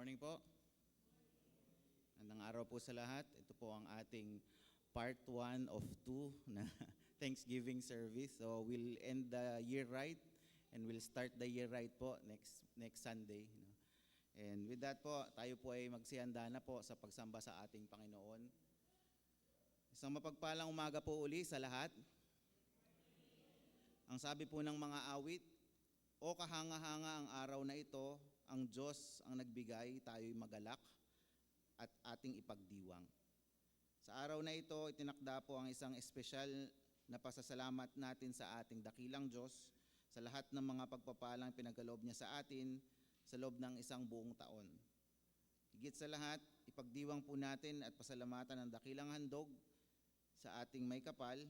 Morning po. Magandang araw po sa lahat. Ito po ang ating part 1 of 2 na Thanksgiving service. So we'll end the year right and we'll start the year right po next Sunday. And with that po, tayo po ay magsihanda na po sa pagsamba sa ating Panginoon. Isang mapagpalang umaga po uli sa lahat. Ang sabi po ng mga awit, o kahanga-hanga ang araw na ito, ang Diyos ang nagbigay, tayo'y magalak at ating ipagdiwang. Sa araw na ito, itinakda po ang isang espesyal na pasasalamat natin sa ating dakilang Diyos sa lahat ng mga pagpapalang pinagkaloob niya sa atin sa loob ng isang buong taon. Higit sa lahat, ipagdiwang po natin at pasalamatan ang dakilang handog sa ating may kapal,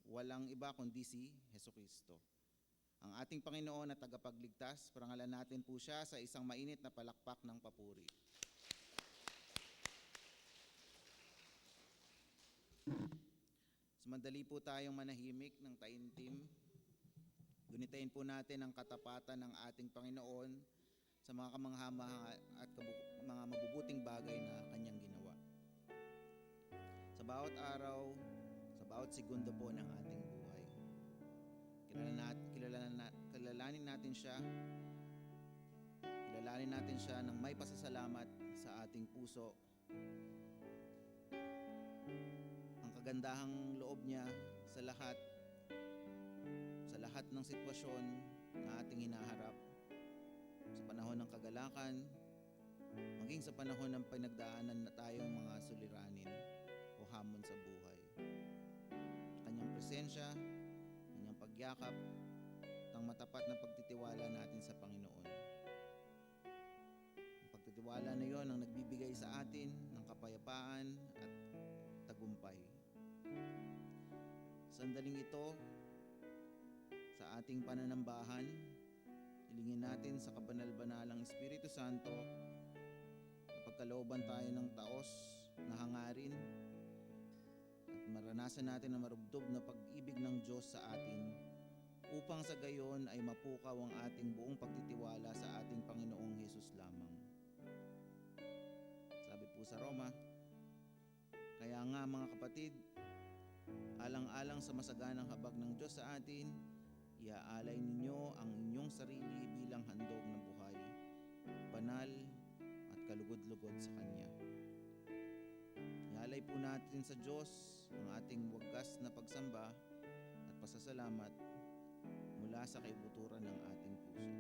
walang iba kundi si Jesucristo. Ang ating Panginoon at tagapagligtas, parangalan natin po siya sa isang mainit na palakpak ng papuri. Sumandali po tayong manahimik ng taimtim. Gunitain po natin ang katapatan ng ating Panginoon sa mga kamangha-mangha at mga mabubuting bagay na kanyang ginawa. Sa bawat araw, sa bawat segundo po ng ating buhay. Kilalanin natin siya ng may pasasalamat sa ating puso. Ang kagandahang loob niya sa lahat ng sitwasyon na ating hinaharap. Sa panahon ng kagalakan, maging sa panahon ng pinagdaanan na tayong mga suliranin o hamon sa buhay. Kanyang presensya, kanyang pagyakap, ng matapat na pagtitiwala natin sa Panginoon. Ang pagtitiwala na yon ang nagbibigay sa atin ng kapayapaan at tagumpay. Sandaling ito, sa ating pananambahan, hilingin natin sa kabanal-banalang Espiritu Santo na pagkalooban tayo ng taos na hangarin at maranasan natin ang marubdob na pag-ibig ng Diyos sa atin upang sa gayon ay mapukaw ang ating buong pagtitiwala sa ating Panginoong Hesus lamang. Sabi po sa Roma, kaya nga mga kapatid, alang-alang sa masaganang habag ng Diyos sa atin, iaalay ninyo ang inyong sarili bilang handog na buhay, banal at kalugod-lugod sa Kanya. Ialay po natin sa Diyos ang ating wagas na pagsamba at pasasalamat mula sa kaibuturan ng ating puso.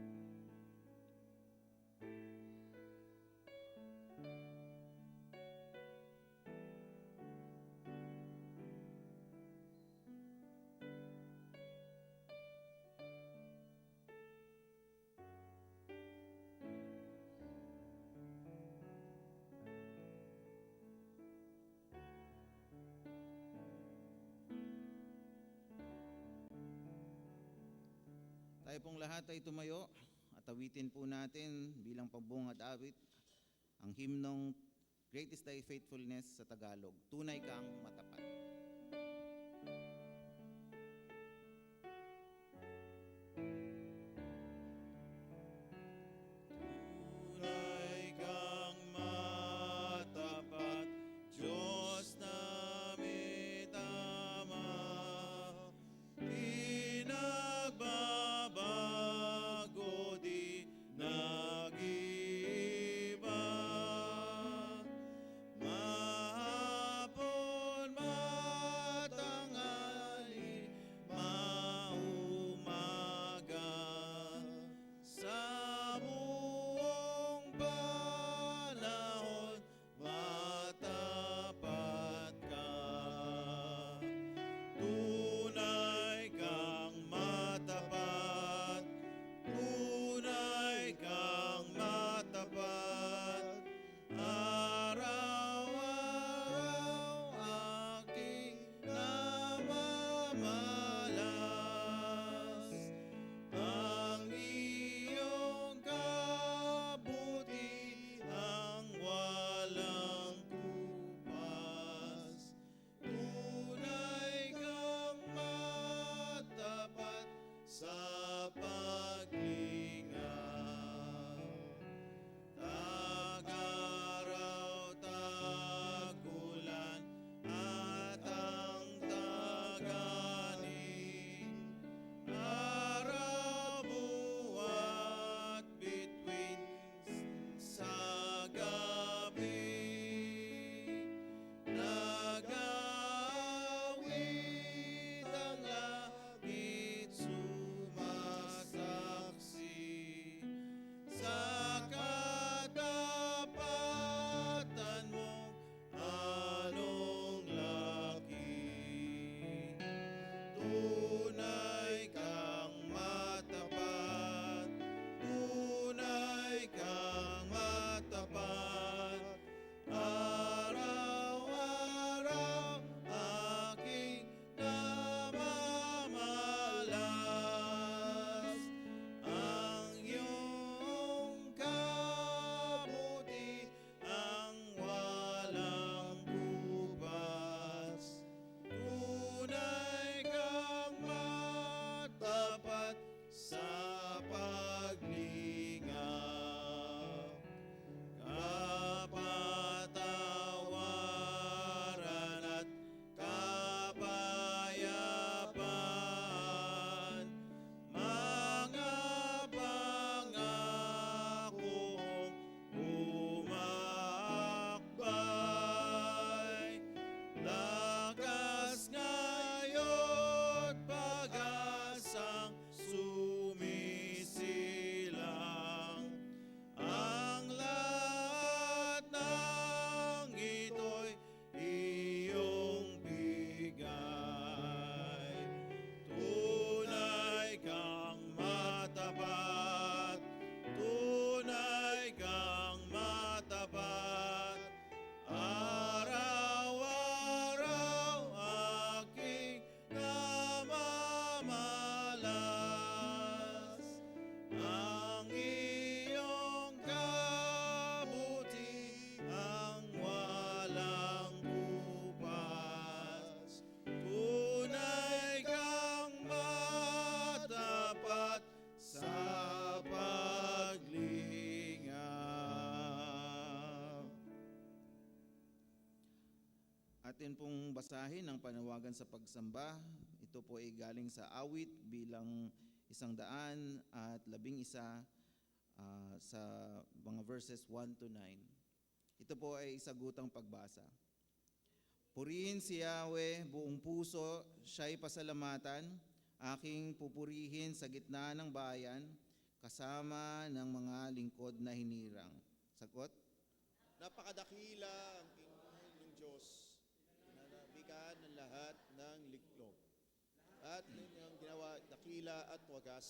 Tayo pong lahat ay tumayo at awitin po natin bilang pambungad awit ang himnong Great is Thy Faithfulness sa Tagalog, Tunay Kang Matapat. Tunay kang matapat, Diyos namit Ama, pinagbabago di nag-iba. Mahapon, matanghali, maumaga, sa buong panahon matapat ka. Tunay kang matapat, tunay kang matapat, araw-araw aking namamalas ang iyong kabutihang walang kupas. Tunay kang matapat sa paglingaw, taga natin pong basahin ang panawagan sa pagsamba. Ito po ay galing sa awit bilang 111 sa mga verses 1 to 9. Ito po ay sagutang pagbasa. Purihin si Yahweh buong puso, siya'y pasalamatan, aking pupurihin sa gitna ng bayan, kasama ng mga lingkod na hinirang. Sagot? Napakadakila ang ingay ng Diyos, pinanabikan ng lahat ng liklop. At ninyang ginawa dakila at wagas,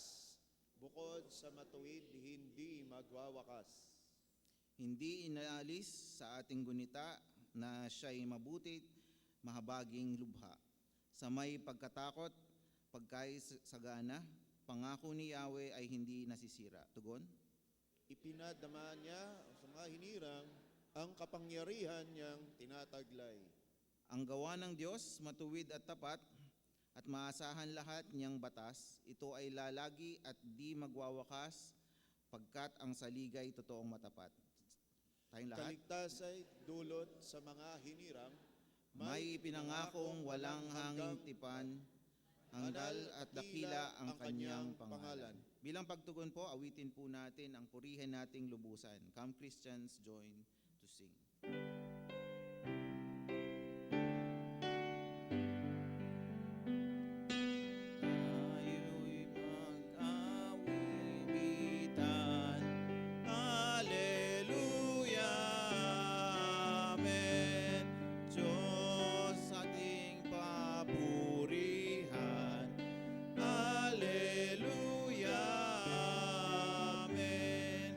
bukod sa matuwid hindi magwawakas. Hindi inaalis sa ating gunita na siya'y mabutit, mahabaging lubha. Sa may pagkatakot, pagkaisagana, pangako ni Yahweh ay hindi nasisira. Tugon? Ipinadama niya sa mga hinirang ang kapangyarihan niyang tinataglay. Ang gawa ng Diyos, matuwid at tapat, at maasahan lahat niyang batas, ito ay lalagi at di magwawakas, pagkat ang saligay totoong matapat. Tayong lahat. Kaligtas ay dulot sa mga hinirang, May ipinangakong walang hanging tipan, hanggal at dakila ang kanyang pangalan. Bilang pagtugon po, awitin po natin ang purihin nating lubusan. Come Christians, join to sing. Tayo'y mag-awitan, Alleluia, Amen. Diyos ating papurihan, Alleluia, Amen.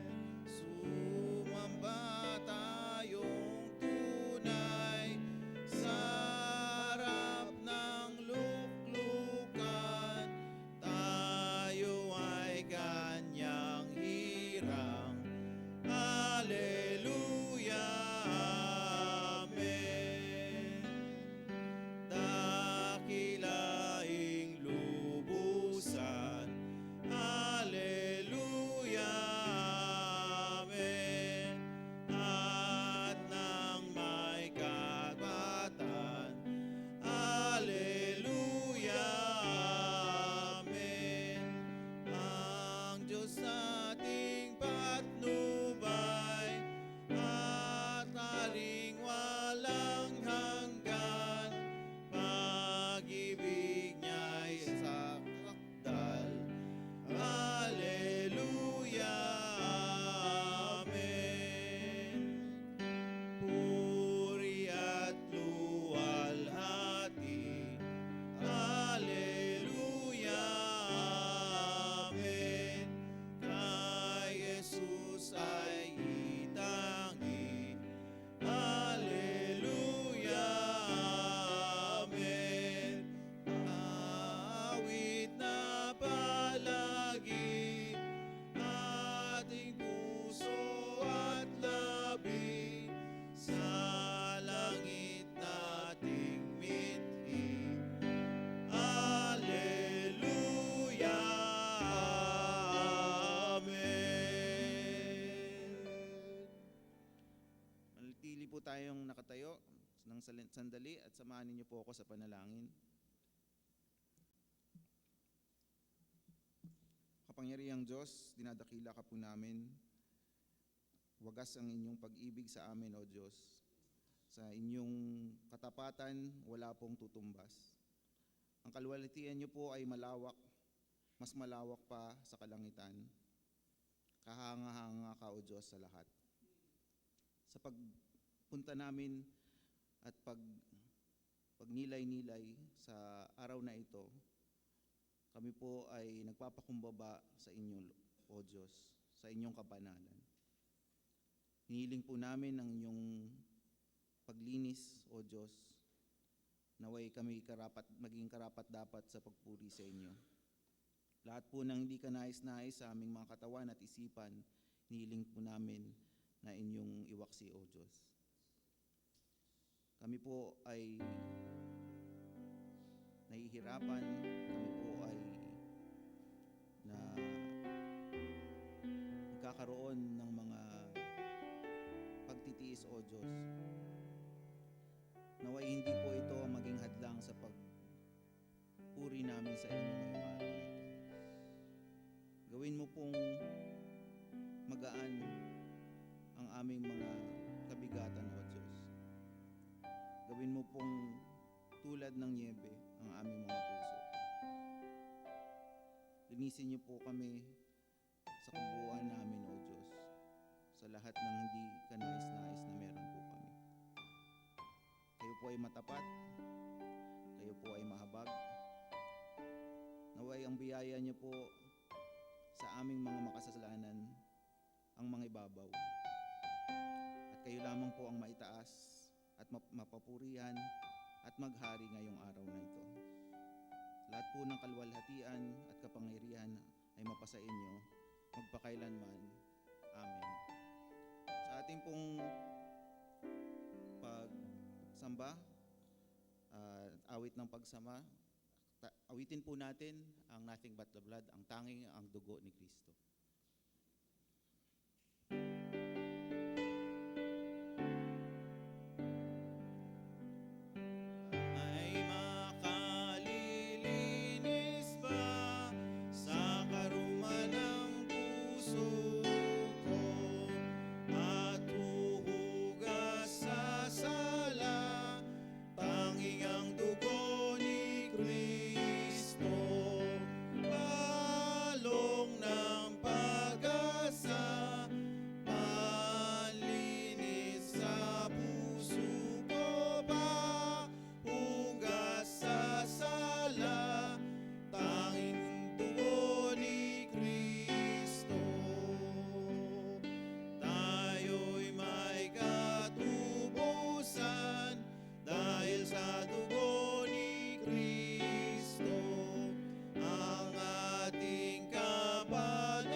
Sumamba tayong tunay sa harap ng luklukan, tayo ay kanyang hirang, Alleluia, Amen. Dakilaing lubusan, Alleluia, Amen. At nang may kagubatan, Alleluia, Amen. Ang Diyos ating patnubay at aring walang hanggan, pag-ibig niya'y sakdal, Alleluia, Amen. Puri at luwalhati, Alleluia, Amen. Kay Jesus ay itangi, Alleluia, Amen. Awit na palagi, ating puso at labi, sa langit nating mithi, Alleluia, Amen. Manatili po tayong nakatayo ng sandali at samahan niyo po ako sa panalangin. Kapangyarihang Diyos, dinadakila ka po namin. Wagas ang inyong pag-ibig sa amin, O Diyos. Sa inyong katapatan, wala pong tutumbas. Ang kaluwalhatian niyo po ay malawak, mas malawak pa sa kalangitan. Kahanga-hanga ka, O Diyos, sa lahat. Sa pagpunta namin at pagnilay-nilay sa araw na ito, kami po ay nagpapakumbaba sa inyo, O Diyos, sa inyong kabanalan. Hinihiling po namin ang inyong paglinis, O Diyos, naway kami maging karapat-dapat sa pagpuri sa inyo. Lahat po ng hindi ka nais-nais sa aming mga katawan at isipan, hinihiling po namin na inyong iwaksi, O Diyos. Kami po ay nahihirapan, kami po ay nagkakaroon ng mga pagtitiis, O Diyos. Naway hindi po magaan ang aming mga kabigatan, O Diyos. Gawin mo pong tulad ng niebe ang aming mga puso. Linisin niyo po kami sa kabuuan namin, O Diyos, sa lahat ng hindi kanais-nais na meron po kami. Kayo po ay matapat, kayo po ay mahabag. Naway ang biyaya niyo po sa aming mga makasalanan ang mga ibabaw. At kayo lamang po ang maitaas at mapapurihan at maghari ngayong araw na ito. Lahat po ng kalwalhatian at kapangyarihan ay mapasa inyo magpakailanman. Amen. Sa ating pong pagsamba, awit ng pagsama, awitin po natin ang Nothing But the Blood, ang tanging ang dugo ni Kristo. Ay makalilinis ba sa karuman ng puso ko at huhugas sa sala, tanging ang dugo ni Kristo, balong ng pag-asa, panlinis sa puso ko ba, hugas sa sala, tanging dugo ni Kristo. Tayo'y may katubusan dahil sa dugo ni Kristo, ang ating kabanalan,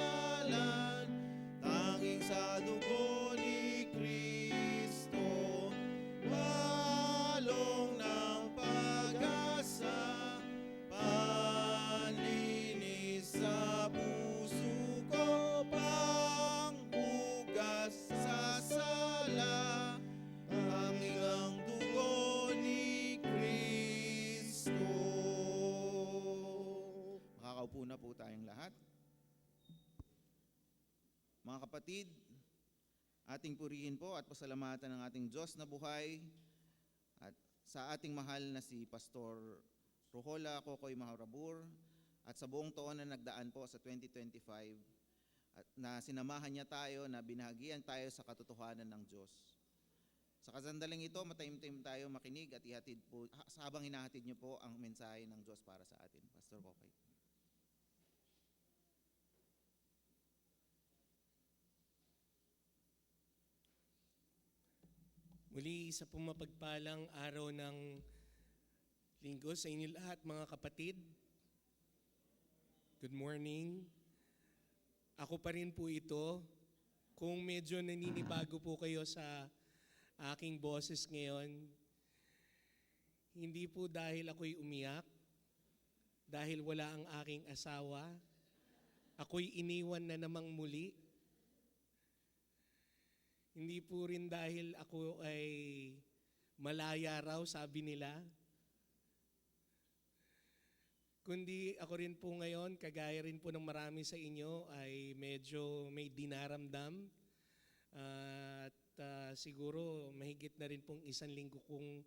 tanging sa dugo ni Kristo, balong ng pag-asa, panlinis sa puso ko, panghugas sa sala, tanging ang dugo ni Kristo. Makakaupo na po tayong lahat. Mga kapatid, ating purihin po at pasalamatan ng ating Diyos na buhay at sa ating mahal na si Pastor Rojola Kokoy Maharabur at sa buong taon na nagdaan po sa 2025 at na sinamahan niya tayo, na binahagian tayo sa katotohanan ng Diyos. Sa kasandaling ito, mataimtim tayo makinig at ihatid po, habang hinahatid niyo po ang mensahe ng Diyos para sa atin. Pastor Kokoy. Muli sa pumapagpalang araw ng linggo sa inyo lahat, mga kapatid. Good morning. Ako pa rin po ito. Kung medyo naninibago po kayo sa aking boses ngayon, hindi po dahil ako'y umiyak, dahil wala ang aking asawa, ako'y iniwan na namang muli. Hindi po rin dahil ako ay malaya raw, sabi nila. Kundi ako rin po ngayon, kagaya rin po ng marami sa inyo, ay medyo may dinaramdam. At siguro mahigit na rin pong 1 linggo kong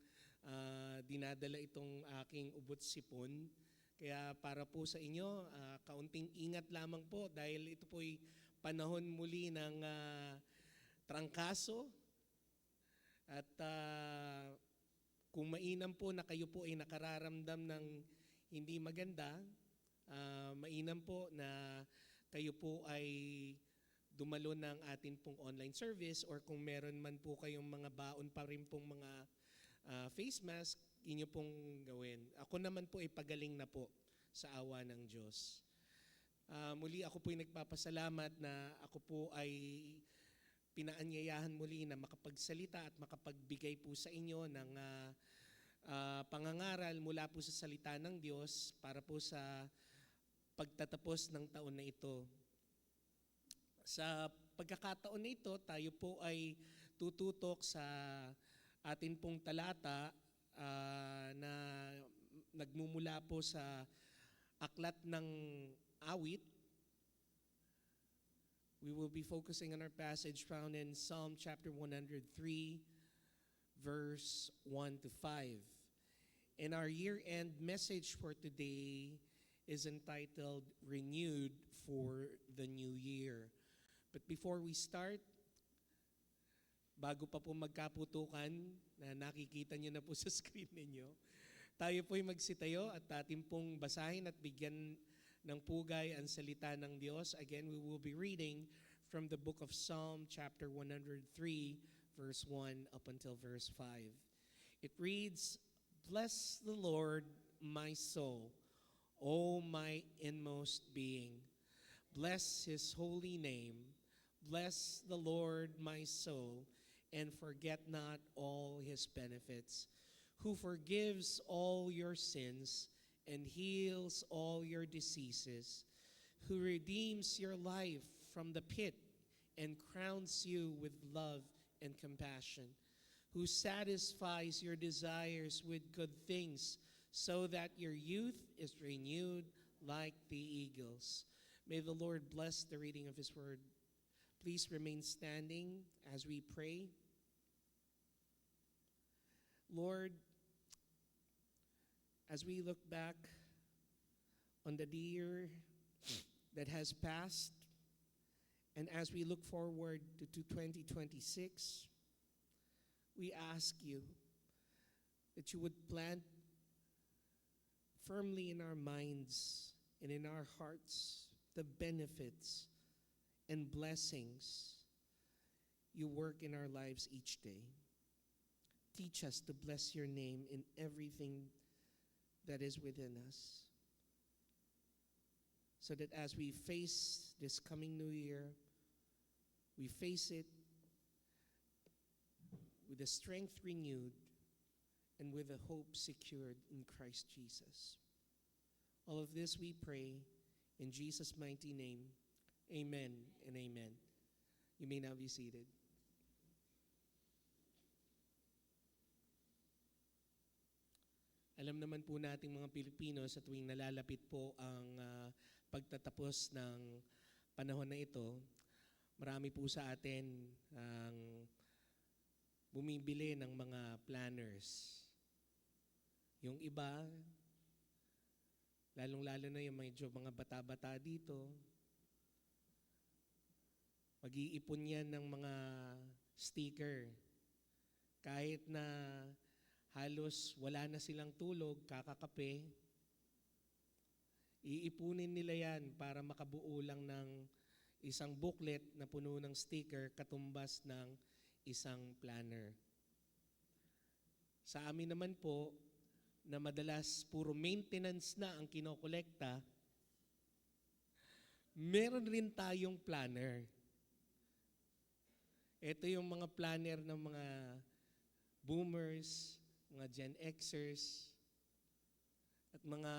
dinadala itong aking ubot sipon. Kaya para po sa inyo, kaunting ingat lamang po dahil ito po'y panahon muli ng trangkaso. At kung mainam po na kayo po ay nakararamdam ng hindi maganda, mainam po na kayo po ay dumalo ng atin pong online service, or kung meron man po kayong mga baon pa rin pong mga face mask, inyo pong gawin. Ako naman po ay pagaling na po sa awa ng Diyos. Muli ako po ay nagpapasalamat na ako po ay pinaanyayahan muli na makapagsalita at makapagbigay po sa inyo ng pangangaral mula po sa salita ng Diyos para po sa pagtatapos ng taon na ito. Sa pagkakataon na ito, tayo po ay tututok sa atin pong talata na nagmumula po sa Aklat ng Awit, We will be focusing on our passage found in Psalm chapter 103, verse 1 to 5. And our year-end message for today is entitled Renewed for the New Year. But before we start, bago pa po magkaputukan, na nakikita niyo na po sa screen ninyo, tayo po'y magsitayo at atin pong basahin at bigyan ng pugay ang salita ng Diyos. Again, we will be reading from the book of Psalm chapter 103, verse 1 up until verse 5. It reads, "Bless the Lord, my soul, O my inmost being. Bless his holy name. Bless the Lord, my soul, and forget not all his benefits, who forgives all your sins and heals all your diseases, who redeems your life from the pit and crowns you with love and compassion, who satisfies your desires with good things, so that your youth is renewed like the eagles." May the Lord bless the reading of his word. Please remain standing as we pray. Lord, as we look back on the year that has passed, and as we look forward to 2026, we ask you that you would plant firmly in our minds and in our hearts the benefits and blessings you work in our lives each day. Teach us to bless your name in everything that is within us, so that as we face this coming new year, we face it with the strength renewed and with the hope secured in Christ Jesus. All of this we pray in Jesus' mighty name. Amen and amen. You may now be seated. Alam naman po nating mga Pilipino sa tuwing nalalapit po ang pagtatapos ng panahon na ito, marami po sa atin ang bumibili ng mga planners. Yung iba, lalong-lalo na yung medyo mga bata-bata dito, mag-iipon yan ng mga sticker. Kahit na halos wala na silang tulog, kakakape, iipunin nila yan para makabuo lang ng isang booklet na puno ng sticker katumbas ng isang planner. Sa amin naman po, na madalas puro maintenance na ang kinokolekta, meron rin tayong planner. Ito yung mga planner ng mga boomers, mga Gen Xers, at mga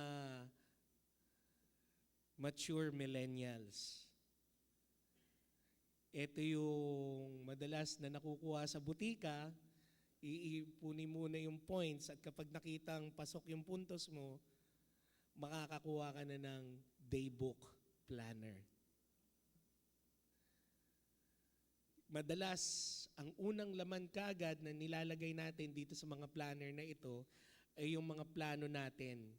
mature millennials. Ito yung madalas na nakukuha sa butika, iipunin muna yung points at kapag nakitang pasok yung puntos mo, makakakuha ka na ng daybook planner. Madalas, ang unang laman kaagad na nilalagay natin dito sa mga planner na ito ay yung mga plano natin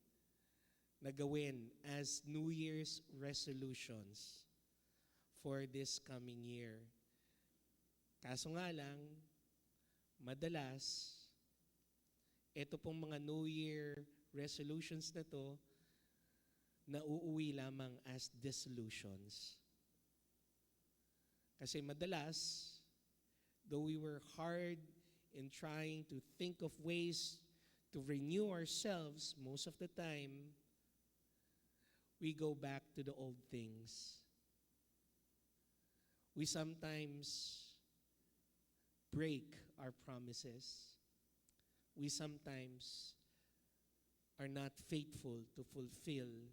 na gawin as New Year's resolutions for this coming year. Kaso nga lang, madalas, ito pong mga New Year resolutions na to, nauuwi lamang as dissolutions. Kasi madalas, though we were hard in trying to think of ways to renew ourselves, most of the time, we go back to the old things. We sometimes break our promises. We sometimes are not faithful to fulfill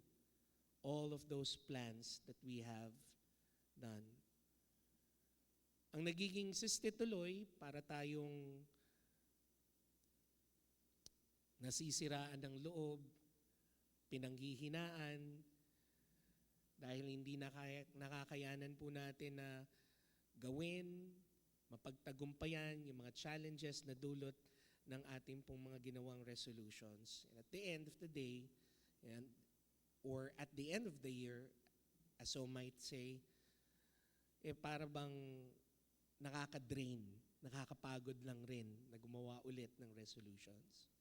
all of those plans that we have done. Ang nagiging siste tuloy para tayong nasisiraan ng loob, pinanghihinaan, dahil hindi nakakayanan po natin na gawin, mapagtagumpayan yung mga challenges na dulot ng ating pong mga ginawang resolutions. And at the end of the day, or at the end of the year, as so might say, para bang nakaka-drain, nakakapagod lang rin na gumawa ulit ng resolutions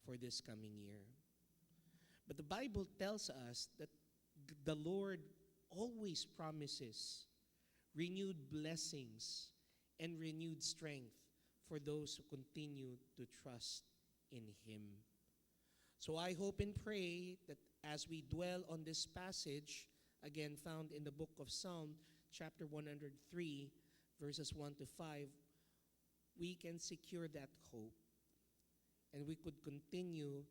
for this coming year. But the Bible tells us that the Lord always promises renewed blessings and renewed strength for those who continue to trust in Him. So I hope and pray that as we dwell on this passage, again found in the book of Psalm, chapter 103, verses 1 to 5, we can secure that hope. And we could continue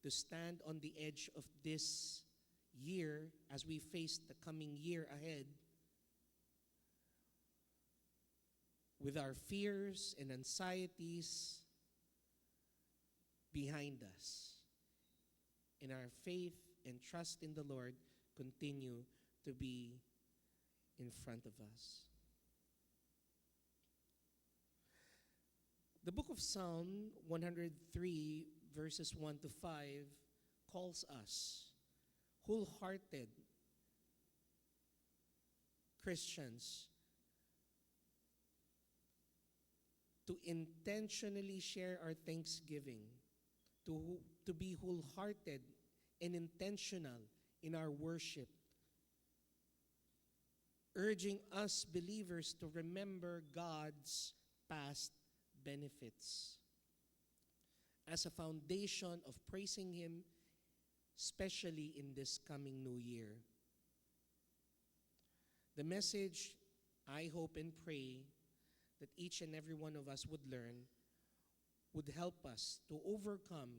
to stand on the edge of this year as we face the coming year ahead with our fears and anxieties behind us, and our faith and trust in the Lord continue to be in front of us. The book of Psalm 103, verses 1 to 5, calls us wholehearted Christians to intentionally share our thanksgiving, to be wholehearted and intentional in our worship, urging us believers to remember God's past benefits as a foundation of praising Him, especially in this coming new year. The message, I hope and pray, that each and every one of us would learn would help us to overcome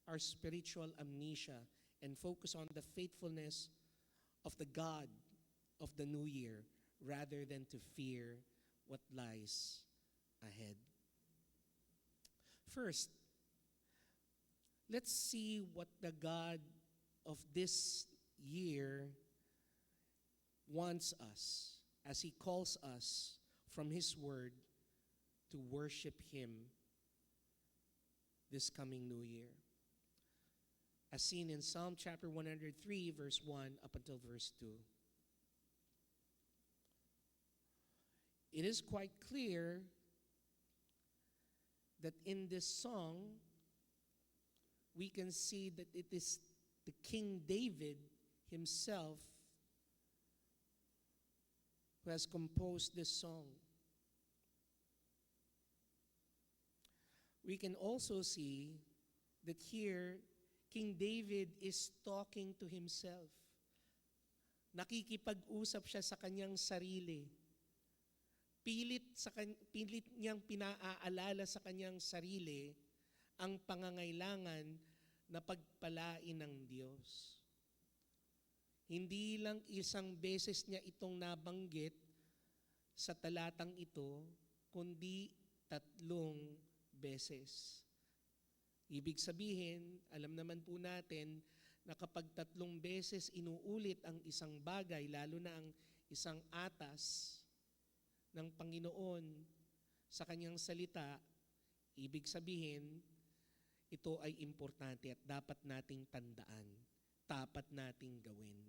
our spiritual amnesia and focus on the faithfulness of the God of the new year rather than to fear what lies ahead. First, let's see what the God of this year wants us as He calls us from His Word to worship Him this coming new year. As seen in Psalm chapter 103, verse 1 up until verse 2. It is quite clear that in this song, we can see that it is the King David himself who has composed this song. We can also see that here, King David is talking to himself. Nakikipag-usap siya sa kanyang sarili. Pilit niyang pinaaalala sa kanyang sarili ang pangangailangan na pagpalain ng Diyos. Hindi lang isang beses niya itong nabanggit sa talatang ito, kundi 3 beses. Ibig sabihin, alam naman po natin na kapag 3 beses inuulit ang isang bagay, lalo na ang isang atas ng Panginoon sa kanyang salita, ibig sabihin, ito ay importante at dapat nating tandaan, dapat nating gawin.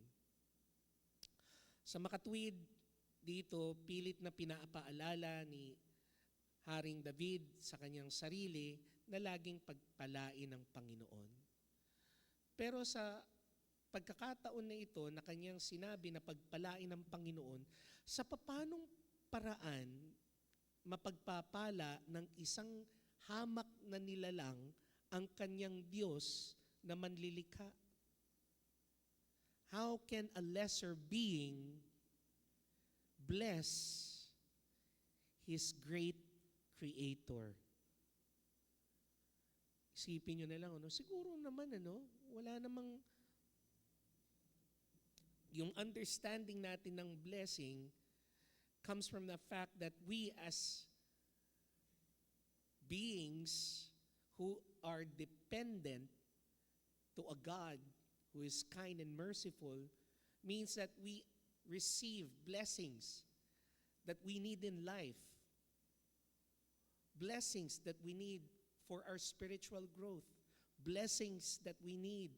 Sa makatuwid dito, pilit na pinapaalala ni Haring David sa kanyang sarili na laging pagpalain ng Panginoon. Pero sa pagkakataon na ito na kanyang sinabi na pagpalain ng Panginoon, sa papanong paraan mapagpapala ng isang hamak na nilalang ang kanyang Diyos na manlilikha? How can a lesser being bless His great Creator? Isipin nyo na lang, siguro naman, wala namang yung understanding natin ng blessing comes from the fact that we as beings who are dependent to a God who is kind and merciful, means that we receive blessings that we need in life, blessings that we need for our spiritual growth, blessings that we need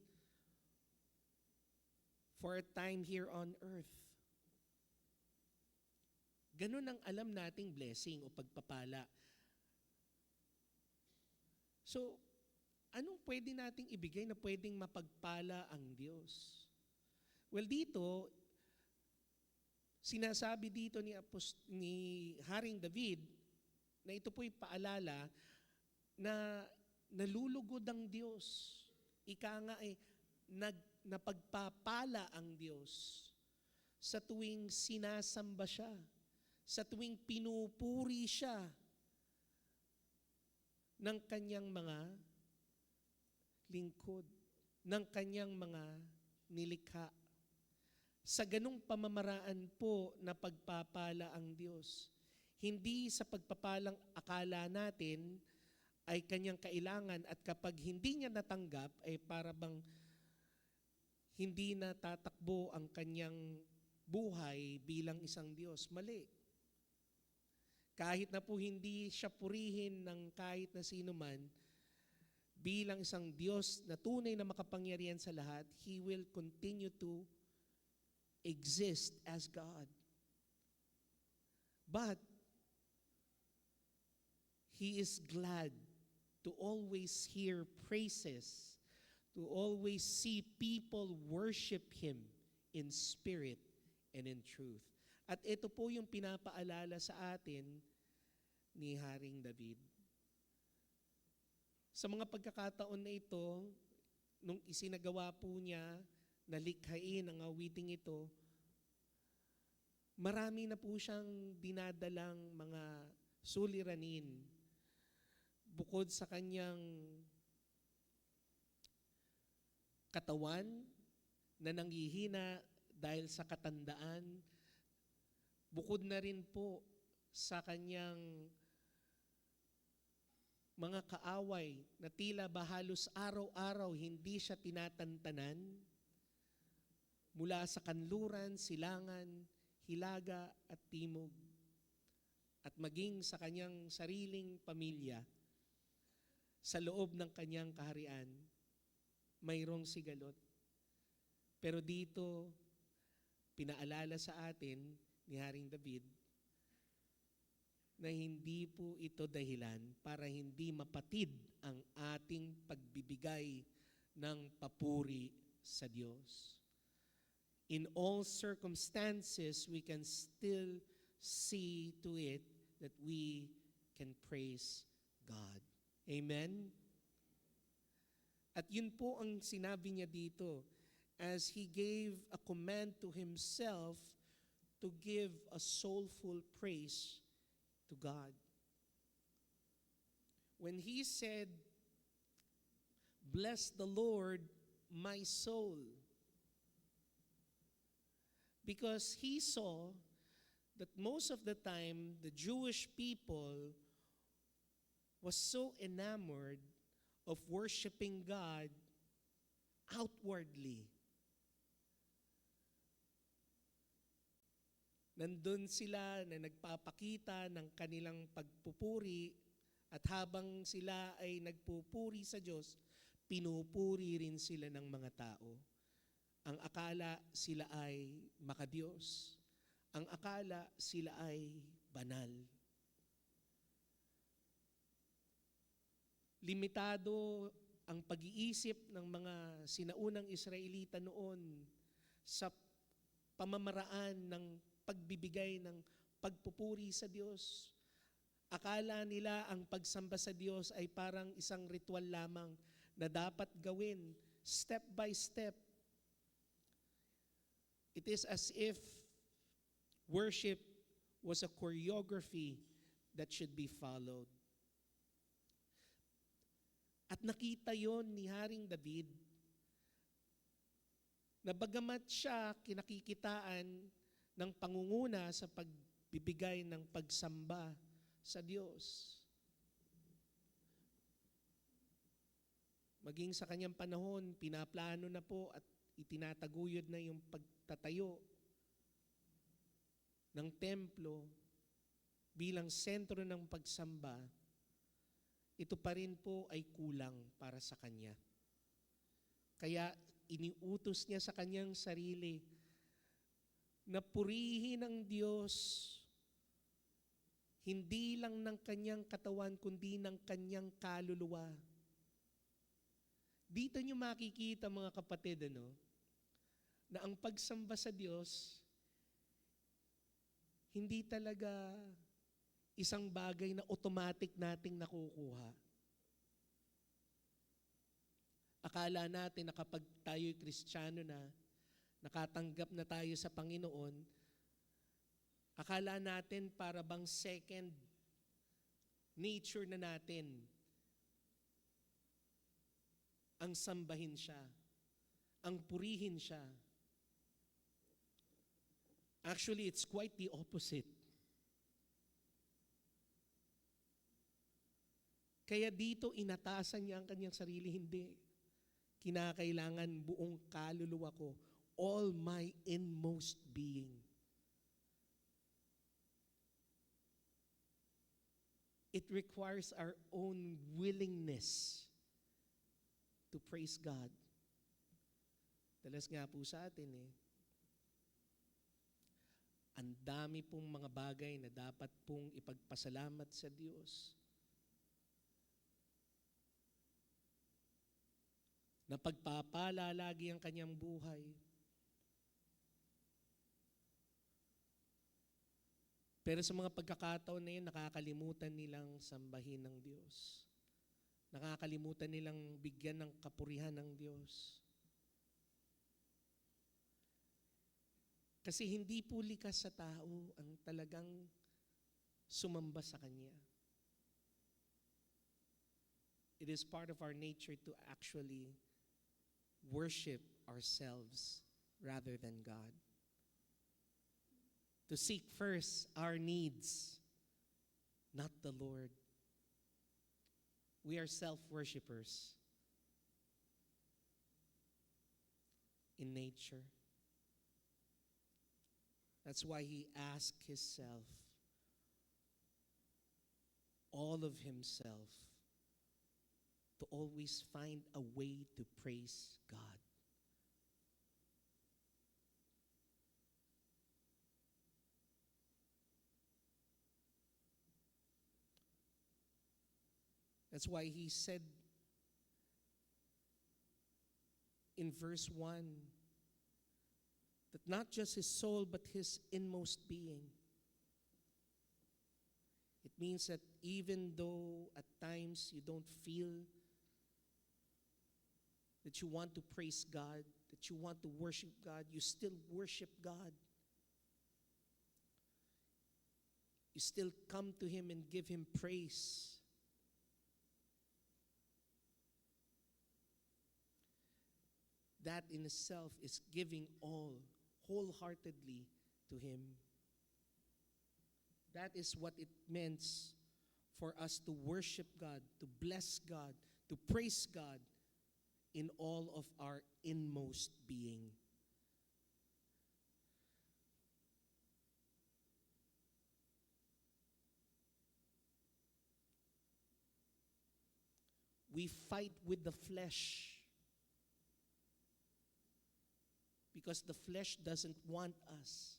for our time here on earth. Ganun ang alam nating blessing o pagpapala. So, anong pwede nating ibigay na pwedeng mapagpala ang Diyos? Well, dito, sinasabi dito ni Haring David na ito po'y paalala na nalulugod ang Diyos. Ika nga napagpapala ang Diyos sa tuwing sinasamba siya, sa tuwing pinupuri siya ng kanyang mga lingkod, ng kanyang mga nilikha. Sa ganung pamamaraan po na pagpapala ang Diyos. Hindi sa pagpapalang akala natin ay kanyang kailangan at kapag hindi niya natanggap ay para bang hindi na tatakbo ang kanyang buhay bilang isang Diyos. Mali. Kahit na po hindi siya purihin ng kahit na sino man, bilang isang Diyos na tunay na makapangyarihan sa lahat, He will continue to exist as God. But He is glad to always hear praises, to always see people worship Him in spirit and in truth. At ito po yung pinapaalala sa atin ni Haring David. Sa mga pagkakataon na ito, nung isinagawa po niya na likhain ang awiting ito, marami na po siyang dinadalang mga suliranin bukod sa kanyang katawan na nanghihina dahil sa katandaan, bukod na rin po sa kanyang mga kaaway na tila ba halos araw-araw hindi siya tinatantanan mula sa kanluran, silangan, hilaga at timog at maging sa kanyang sariling pamilya sa loob ng kanyang kaharian mayroong sigalot. Pero dito pinaalala sa atin ni Haring David na hindi po ito dahilan para hindi mapatid ang ating pagbibigay ng papuri sa Diyos. In all circumstances, we can still see to it that we can praise God. Amen? At yun po ang sinabi niya dito as He gave a command to Himself to give a soulful praise to God. When He said, "Bless the Lord, my soul," because He saw that most of the time the Jewish people was so enamored of worshiping God outwardly. Nandun sila na nagpapakita ng kanilang pagpupuri at habang sila ay nagpupuri sa Diyos, pinupuri rin sila ng mga tao. Ang akala sila ay makadiyos. Ang akala sila ay banal. Limitado ang pag-iisip ng mga sinaunang Israelita noon sa pamamaraan ng pagbibigay ng pagpupuri sa Diyos. Akala nila ang pagsamba sa Diyos ay parang isang ritual lamang na dapat gawin step by step. It is as if worship was a choreography that should be followed. At nakita yon ni Haring David na bagamat siya kinakikitaan ng pangunguna sa pagbibigay ng pagsamba sa Diyos. Maging sa kanyang panahon, pinaplano na po at itinataguyod na yung pagtatayo ng templo bilang sentro ng pagsamba, ito pa rin po ay kulang para sa Kanya. Kaya iniutos niya sa Kanyang sarili na purihin ang Diyos hindi lang ng Kanyang katawan, kundi ng Kanyang kaluluwa. Dito niyo makikita mga kapatid, na ang pagsamba sa Diyos, hindi talaga isang bagay na automatic nating nakukuha. Akala natin na kapag tayo'y Kristiyano na, nakatanggap na tayo sa Panginoon, akala natin para bang second nature na natin ang sambahin siya, ang purihin siya. Actually, it's quite the opposite. Kaya dito inatasan niya ang kanyang sarili, hindi. Kinakailangan buong kaluluwa ko, all my inmost being. It requires our own willingness to praise God. Dalas nga po sa atin ang dami pong mga bagay na dapat pong ipagpasalamat sa Diyos. Na pagpapala lagi ang kanyang buhay. Pero sa mga pagkakataon na yun, nakakalimutan nilang sambahin ng Diyos. Nakakalimutan nilang bigyan ng kapurihan ng Diyos. Kasi hindi po likas sa tao ang talagang sumamba sa Kanya. It is part of our nature to actually worship ourselves rather than God. To seek first our needs, not the Lord. We are self-worshipers in nature. That's why He asked Himself, all of Himself, to always find a way to praise God. That's why He said in verse 1 that not just His soul but His inmost being. It means that even though at times you don't feel that you want to praise God, that you want to worship God, you still worship God. You still come to Him and give Him praise. That in itself is giving all wholeheartedly to Him. That is what it means for us to worship God, to bless God, to praise God in all of our inmost being. We fight with the flesh because the flesh doesn't want us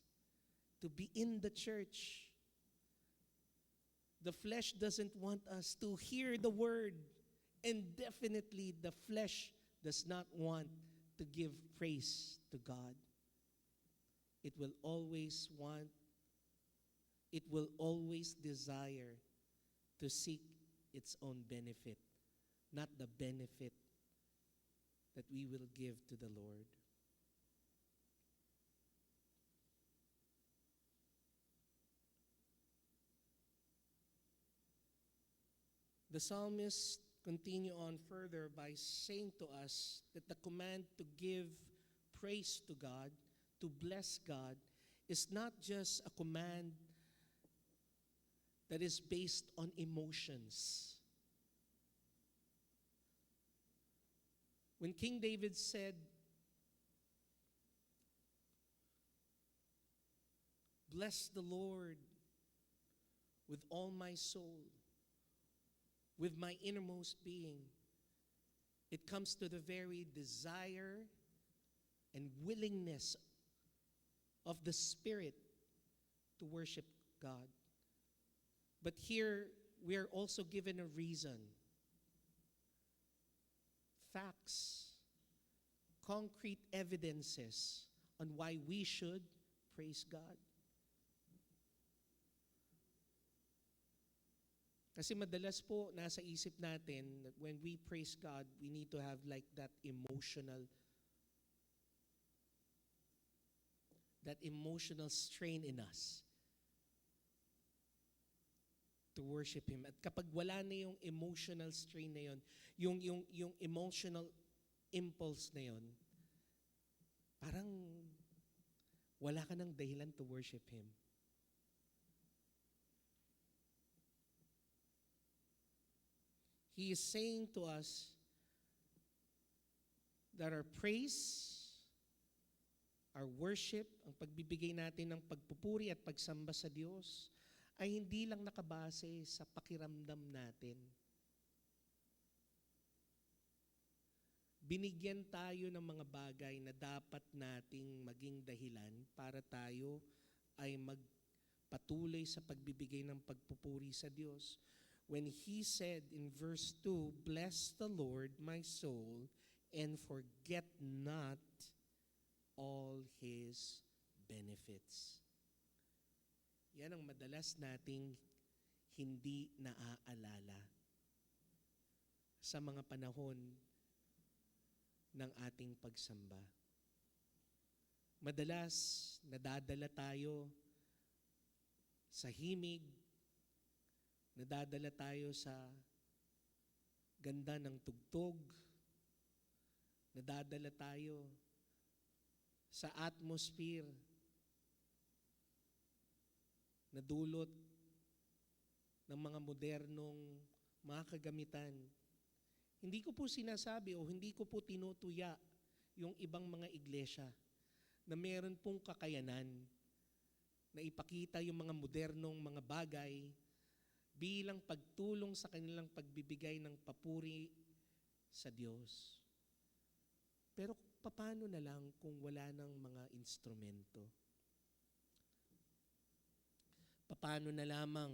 to be in the church. The flesh doesn't want us to hear the word. And definitely the flesh does not want to give praise to God. It will always desire to seek its own benefit, not the benefit that we will give to the Lord. The psalmist continue on further by saying to us that the command to give praise to God, to bless God, is not just a command that is based on emotions. When King David said, Bless the Lord with all my soul, with my innermost being. It comes to the very desire and willingness of the Spirit to worship God. But here, we are also given a reason. Facts, concrete evidences on why we should praise God. Kasi madalas po, nasa isip natin that when we praise God, we need to have like that emotional strain in us to worship Him. At kapag wala na yung emotional strain na yun, yung emotional impulse na yun, parang wala ka ng dahilan to worship Him. He is saying to us that our praise, our worship, ang pagbibigay natin ng pagpupuri at pagsamba sa Diyos, ay hindi lang nakabase sa pakiramdam natin. Binigyan tayo ng mga bagay na dapat nating maging dahilan para tayo ay magpatuloy sa pagbibigay ng pagpupuri sa Diyos. When He said in verse 2, "Bless the Lord, my soul, and forget not all His benefits." Yan ang madalas nating hindi naaalala sa mga panahon ng ating pagsamba. Madalas, nadadala tayo sa himig, nadadala tayo sa ganda ng tugtog, nadadala tayo sa atmosphere na dulot ng mga modernong mga kagamitan. Hindi ko po sinasabi o hindi ko po tinutuya yung ibang mga iglesia na meron pong kakayanan na ipakita yung mga modernong mga bagay bilang pagtulong sa kanilang pagbibigay ng papuri sa Diyos. Pero paano na lang kung wala ng mga instrumento? Paano na lamang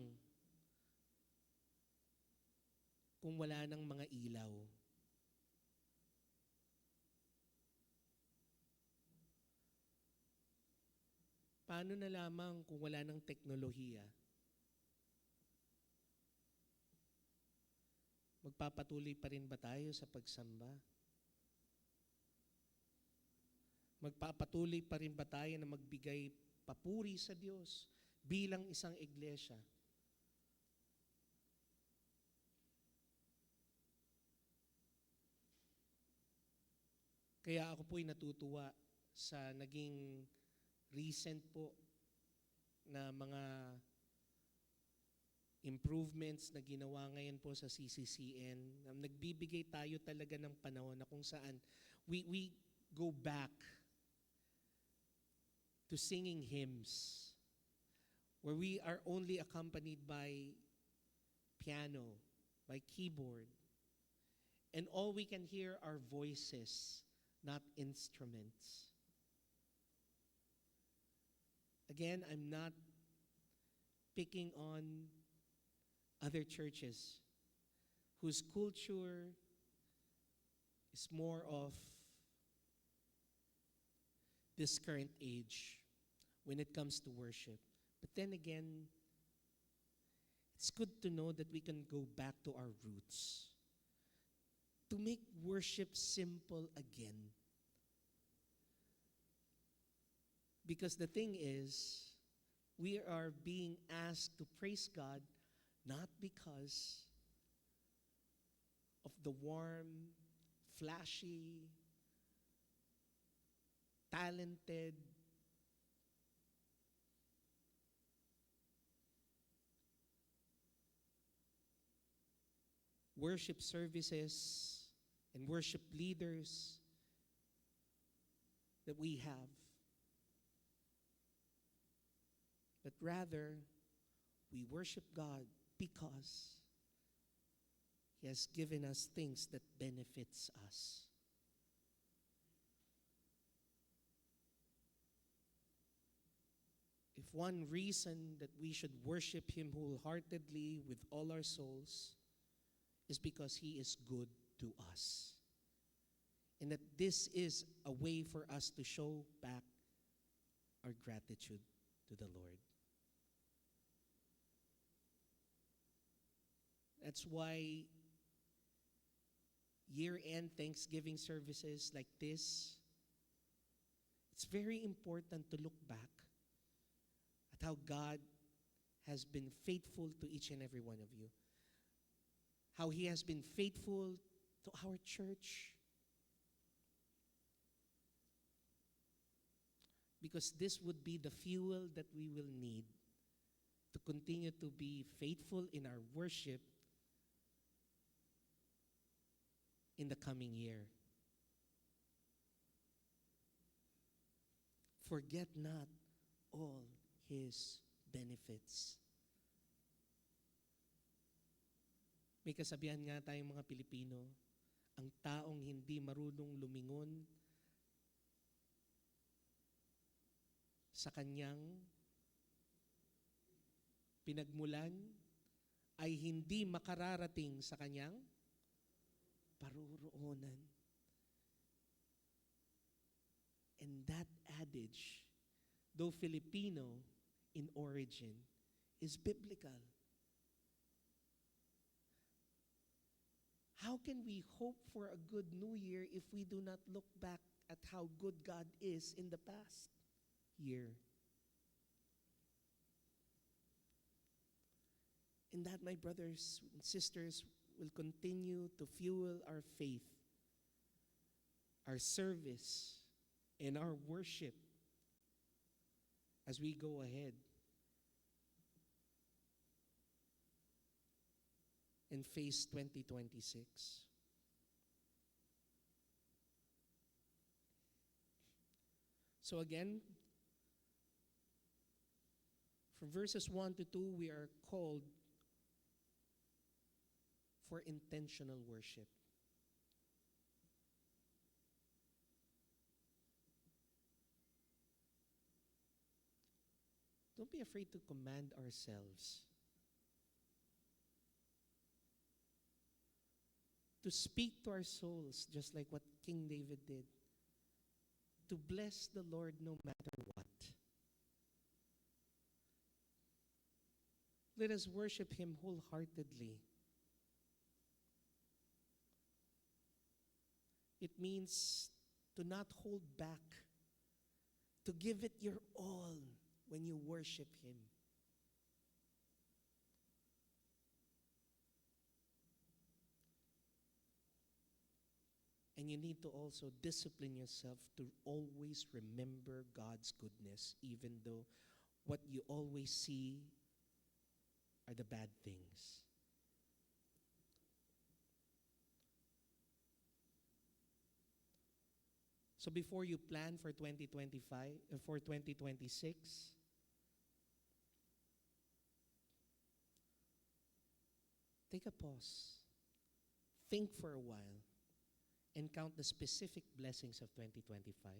kung wala ng mga ilaw? Paano na lamang kung wala ng teknolohiya? Magpapatuloy pa rin ba tayo sa pagsamba? Magpapatuloy pa rin ba tayo na magbigay papuri sa Diyos bilang isang iglesia? Kaya ako po'y natutuwa sa naging recent po na mga improvements na ginawa ngayon po sa CCCN. Nagbibigay tayo talaga ng panahon na kung saan we go back to singing hymns where we are only accompanied by piano, by keyboard, and all we can hear are voices, not instruments. Again, I'm not picking on other churches whose culture is more of this current age when it comes to worship. But then again, it's good to know that we can go back to our roots, to make worship simple again. Because the thing is, we are being asked to praise God not because of the warm, flashy, talented, worship services and worship leaders that we have. but rather we worship God because He has given us things that benefits us. If one reason that we should worship Him wholeheartedly with all our souls is because He is good to us. And that this is a way for us to show back our gratitude to the Lord. That's why year-end Thanksgiving services like this, it's very important to look back at how God has been faithful to each and every one of you. How He has been faithful to our church. Because this would be the fuel that we will need to continue to be faithful in our worship in the coming year. Forget not all His benefits. May kasabihan nga tayong mga Pilipino, ang taong hindi marunong lumingon sa kanyang pinagmulan ay hindi makararating sa kanyang paruroonan. And that adage, though Filipino in origin, is biblical. How can we hope for a good new year if we do not look back at how good God is in the past year? And that, my brothers and sisters, will continue to fuel our faith, our service, and our worship as we go ahead and face 2026. So again, from verses 1 to 2, we are called for intentional worship. Don't be afraid to command ourselves. To speak to our souls, just like what King David did. To bless the Lord no matter what. Let us worship Him wholeheartedly. It means to not hold back, to give it your all when you worship Him. And you need to also discipline yourself to always remember God's goodness, even though what you always see are the bad things. So before you plan for 2026, take a pause. Think for a while and count the specific blessings of 2025.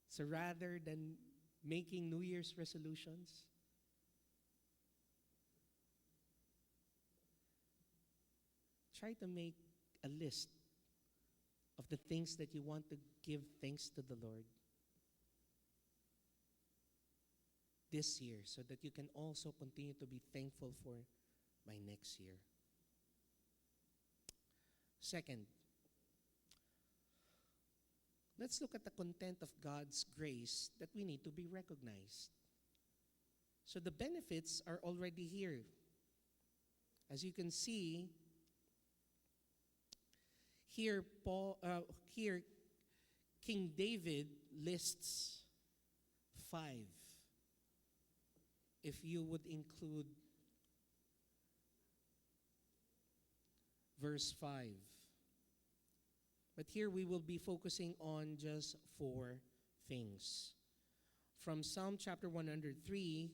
So rather than making New Year's resolutions, try to make a list of the things that you want to give thanks to the Lord this year, so that you can also continue to be thankful for by next year. Second, let's look at the content of God's grace that we need to be recognized. So the benefits are already here. As you can see, here King David lists 5. If you would include verse 5. But here we will be focusing on just 4 things. from Psalm chapter 103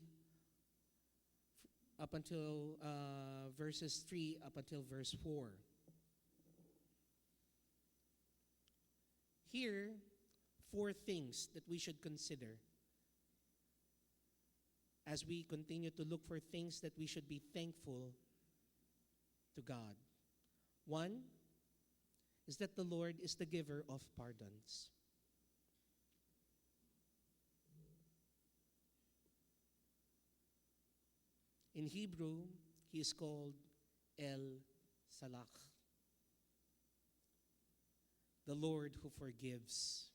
up until verses 3 up until verse 4. Here, 4 things that we should consider as we continue to look for things that we should be thankful to God. 1 is that the Lord is the giver of pardons. In Hebrew, he is called El Salach, the Lord who forgives.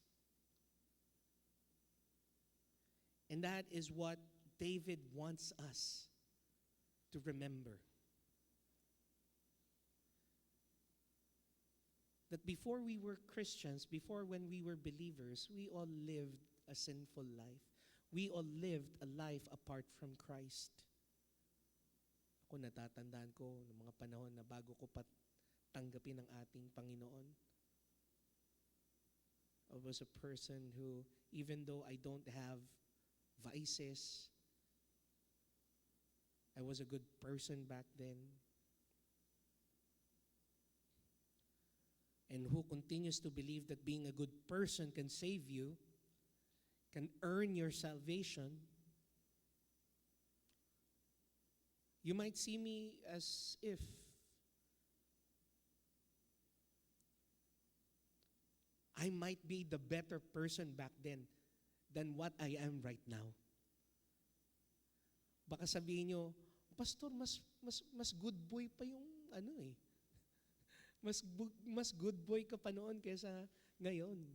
And that is what David wants us to remember. That before we were Christians, before when we were believers, we all lived a sinful life. We all lived a life apart from Christ. Ako natatandaan ko ng mga panahon na bago ko pa tanggapin ang ating Panginoon. I was a person who, even though I don't have vices, I was a good person back then. And who continues to believe that being a good person can save you, can earn your salvation. You might see me as if I might be the better person back then than what I am right now. Baka sabihin nyo, Pastor, mas good boy pa yung ano eh. Mas good boy ka pa noon kaysa ngayon.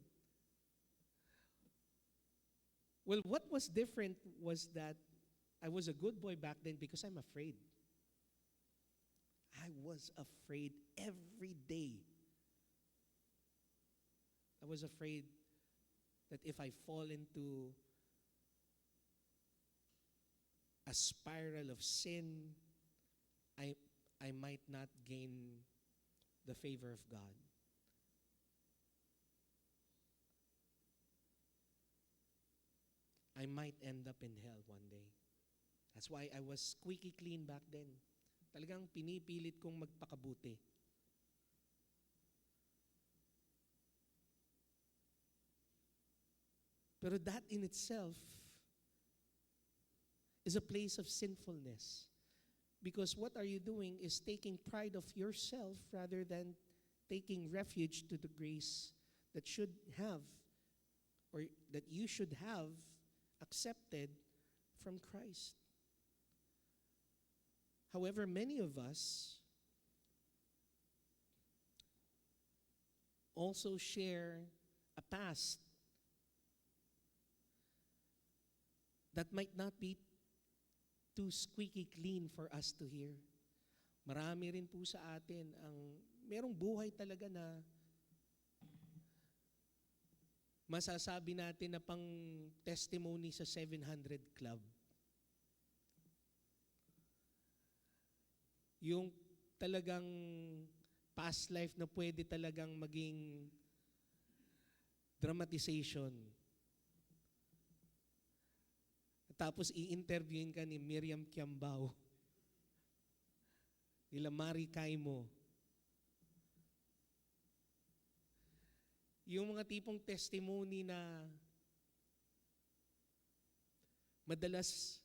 Well, what was different was that I was a good boy back then because I'm afraid. I was afraid every day. I was afraid that if I fall into a spiral of sin, I might not gain the favor of God. I might end up in hell one day. That's why I was squeaky clean back then. Talagang pinipilit kong magpakabuti. Pero that in itself is a place of sinfulness. Because what are you doing is taking pride of yourself rather than taking refuge to the grace that should have, or that you should have accepted from Christ. However, many of us also share a past that might not be too squeaky clean for us to hear. Marami rin po sa atin ang merong buhay talaga na masasabi natin na pang testimony sa 700 Club. Yung talagang past life na pwede talagang maging dramatization. Tapos i-interviewin ka ni Miriam Kiambao, nila Mari Kaimo. Yung mga tipong testimony na madalas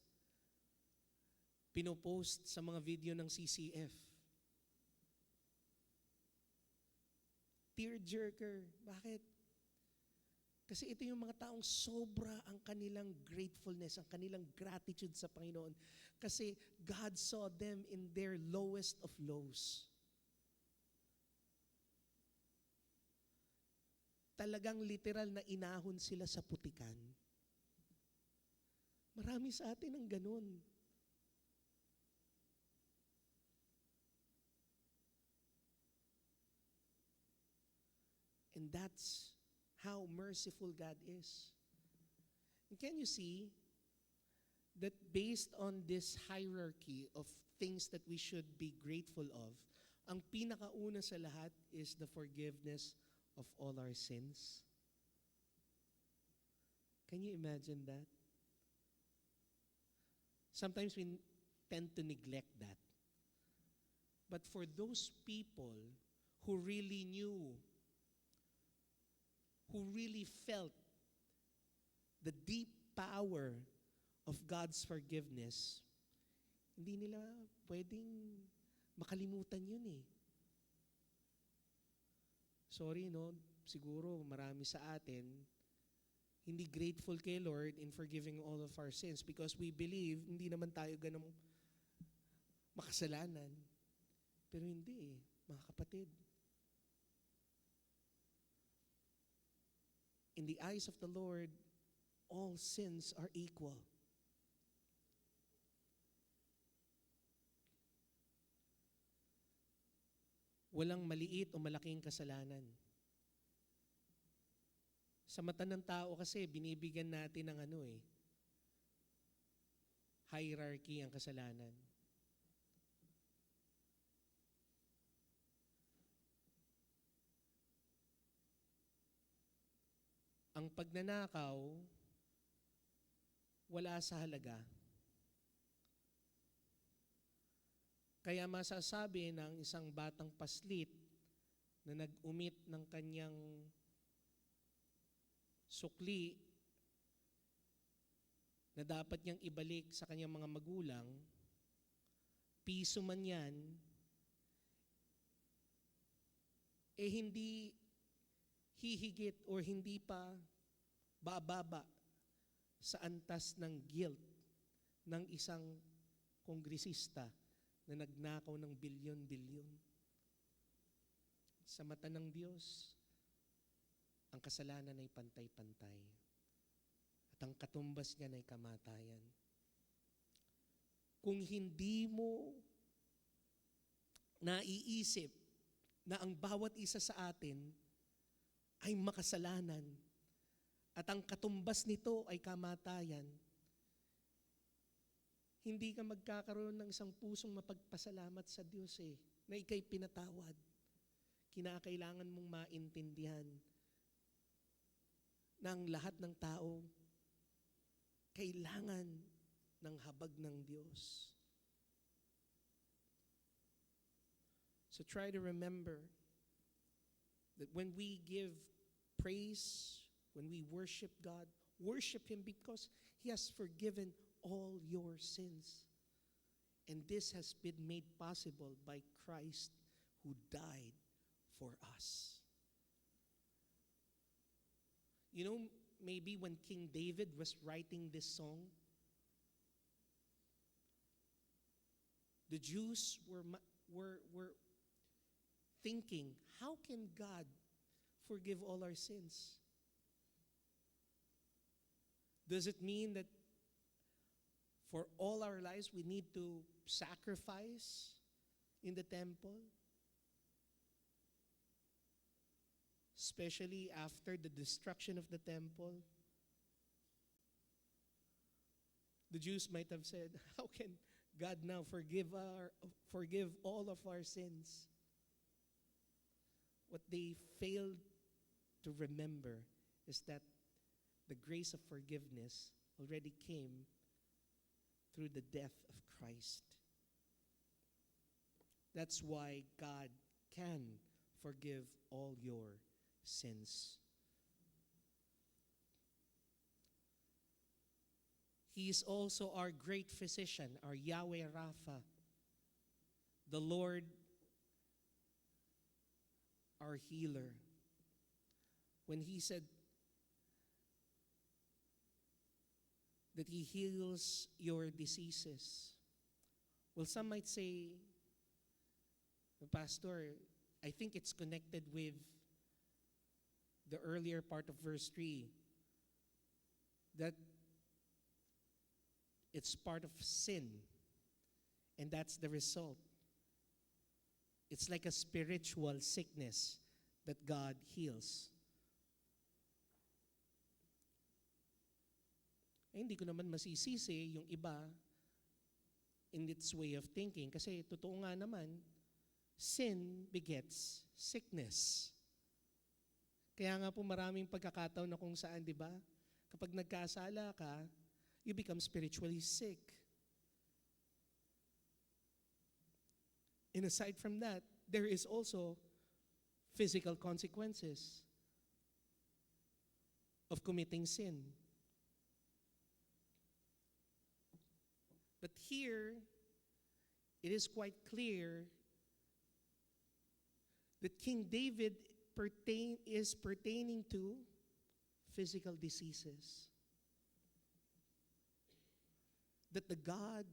pinopost sa mga video ng CCF. Tearjerker. Bakit? Kasi ito yung mga taong sobra ang kanilang gratefulness, ang kanilang gratitude sa Panginoon. Kasi God saw them in their lowest of lows. Talagang literal na inahon sila sa putikan. Marami sa atin ang ganun. And that's how merciful God is. And can you see that based on this hierarchy of things that we should be grateful of, ang pinakauna sa lahat is the forgiveness of all our sins? Can you imagine that? Sometimes we tend to neglect that. But for those people who really knew, who really felt the deep power of God's forgiveness, hindi nila pwedeng makalimutan yun eh. Sorry, no? Siguro marami sa atin hindi grateful kay Lord in forgiving all of our sins because we believe hindi naman tayo ganun makasalanan. Pero hindi eh, mga kapatid. In the eyes of the Lord, all sins are equal. Walang maliit o malaking kasalanan. Sa mata ng tao kasi, binibigyan natin ng hierarchy ang kasalanan. Ang pagnanakaw, wala sa halaga. Kaya masasabi ng isang batang paslit na nag-umit ng kanyang sukli na dapat niyang ibalik sa kanyang mga magulang, piso man yan, hindi hihigit or hindi pa bababa sa antas ng guilt ng isang kongresista na nagnakaw ng bilyon-bilyon. Sa mata ng Diyos, ang kasalanan ay pantay-pantay. At ang katumbas niyan ay kamatayan. Kung hindi mo naiisip na ang bawat isa sa atin ay makasalanan at ang katumbas nito ay kamatayan, hindi ka magkakaroon ng isang pusong mapagpasalamat sa Diyos na ika'y pinatawad. Kinakailangan mong maintindihan na ang lahat ng tao kailangan ng habag ng Diyos. So try to remember that when we give praise, when we worship God, worship Him because He has forgiven all your sins. And this has been made possible by Christ who died for us. You know, maybe when King David was writing this song, the Jews were thinking, how can God forgive all our sins? Does it mean that for all our lives we need to sacrifice in the temple? Especially after the destruction of the temple? The Jews might have said, how can God now forgive all of our sins? What they failed to remember is that the grace of forgiveness already came through the death of Christ. That's why God can forgive all your sins. He is also our great physician, our Yahweh Rapha, the Lord, our healer. When He said that He heals your diseases, well, some might say, Pastor, I think it's connected with the earlier part of verse 3, that it's part of sin, and that's the result. It's like a spiritual sickness that God heals. Hindi ko naman masisisi yung iba in its way of thinking kasi totoo nga naman, sin begets sickness. Kaya nga po maraming pagkakataon na kung saan, di ba? Kapag nagkasala ka, you become spiritually sick. And aside from that, there is also physical consequences of committing sin. But here, it is quite clear that King David is pertaining to physical diseases. That the God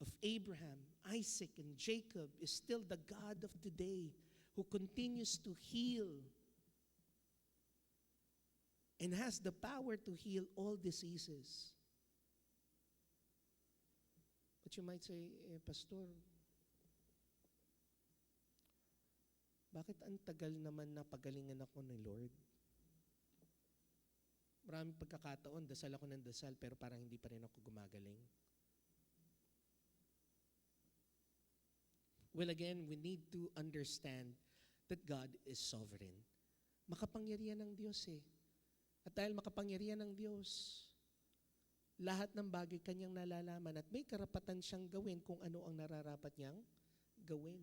of Abraham, Isaac, and Jacob is still the God of today who continues to heal and has the power to heal all diseases. But you might say, Pastor, bakit ang tagal naman na pagalingan ako ng Lord? Maraming pagkakataon, dasal ako ng dasal, pero parang hindi pa rin ako gumagaling. Well, again, we need to understand that God is sovereign. Makapangyarihan ng Diyos eh. At dahil makapangyarihan ng Diyos, lahat ng bagay kanyang nalalaman at may karapatan siyang gawin kung ano ang nararapat niyang gawin.